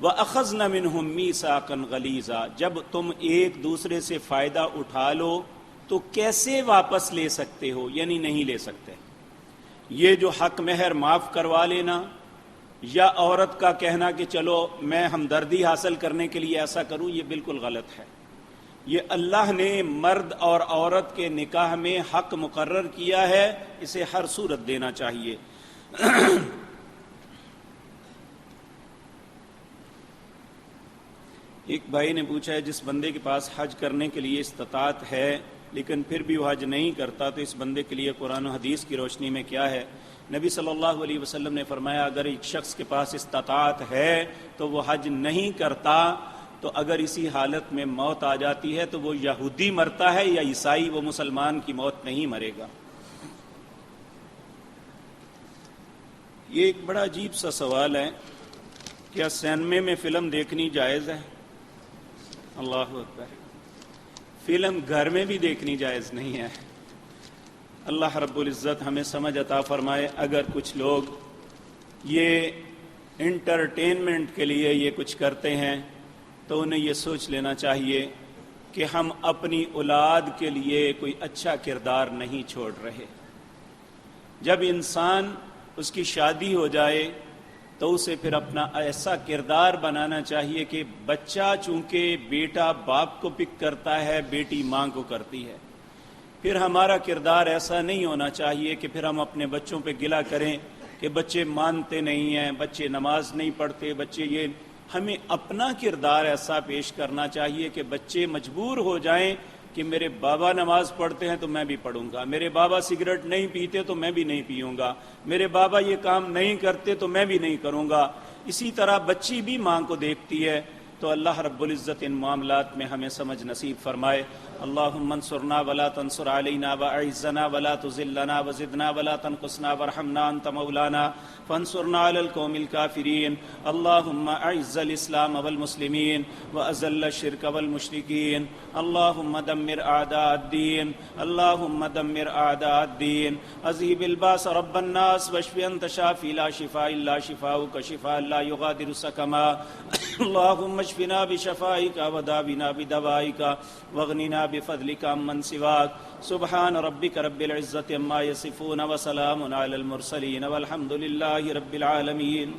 Speaker 1: وَأَخَذْنَ مِنْهُمْ مِيثَاقًا غَلِيظًا. جب تم ایک دوسرے سے فائدہ اٹھا لو تو کیسے واپس لے سکتے ہو؟ یعنی نہیں لے سکتے. یہ جو حق مہر معاف کروا لینا یا عورت کا کہنا کہ چلو میں ہمدردی حاصل کرنے کے لیے ایسا کروں، یہ بالکل غلط ہے. یہ اللہ نے مرد اور عورت کے نکاح میں حق مقرر کیا ہے، اسے ہر صورت دینا چاہیے. ایک بھائی نے پوچھا ہے، جس بندے کے پاس حج کرنے کے لیے استطاعت ہے لیکن پھر بھی وہ حج نہیں کرتا تو اس بندے کے لیے قرآن و حدیث کی روشنی میں کیا ہے؟ نبی صلی اللہ علیہ وسلم نے فرمایا اگر ایک شخص کے پاس استطاعت ہے تو وہ حج نہیں کرتا، تو اگر اسی حالت میں موت آ جاتی ہے تو وہ یہودی مرتا ہے یا عیسائی، وہ مسلمان کی موت نہیں مرے گا. یہ ایک بڑا عجیب سا سوال ہے، کیا سینما میں فلم دیکھنی جائز ہے؟ اللہ اکبر. فلم گھر میں بھی دیکھنی جائز نہیں ہے. اللہ رب العزت ہمیں سمجھ عطا فرمائے. اگر کچھ لوگ یہ انٹرٹینمنٹ کے لیے یہ کچھ کرتے ہیں تو انہیں یہ سوچ لینا چاہیے کہ ہم اپنی اولاد کے لیے کوئی اچھا کردار نہیں چھوڑ رہے. جب انسان اس کی شادی ہو جائے تو اسے پھر اپنا ایسا کردار بنانا چاہیے کہ بچہ چونکہ بیٹا باپ کو پک کرتا ہے، بیٹی ماں کو کرتی ہے. پھر ہمارا کردار ایسا نہیں ہونا چاہیے کہ پھر ہم اپنے بچوں پہ گلہ کریں کہ بچے مانتے نہیں ہیں، بچے نماز نہیں پڑھتے، بچے یہ. ہمیں اپنا کردار ایسا پیش کرنا چاہیے کہ بچے مجبور ہو جائیں کہ میرے بابا نماز پڑھتے ہیں تو میں بھی پڑھوں گا، میرے بابا سگریٹ نہیں پیتے تو میں بھی نہیں پیوں گا، میرے بابا یہ کام نہیں کرتے تو میں بھی نہیں کروں گا. اسی طرح بچی بھی ماں کو دیکھتی ہے. تو اللہ رب العزت ان معاملات میں ہمیں سمجھ نصیب فرمائے. اللہم انصرنا ولا تنصر علینا واعزنا ولا تذلنا وزدنا ولا تنقصنا وارحمنا انت مولانا فانصرنا علی القوم الکافرین. اللہم اعز الاسلام والمسلمین واذل الشرک والمشرکین. اللہم دمر اعداء الدین. اللہم دمر اعداء الدین. اذهب الباس رب الناس واشف انت شافی لا شفاء الا شفاؤک شفاء لا یغادر سقما. اللہم اشفنا بشفائک وداونا بدوائک واغننا بفضلک عمن سواک. سبحان ربک رب العزت عما یصفون وسلام علی المرسلین والحمد للہ رب العالمین.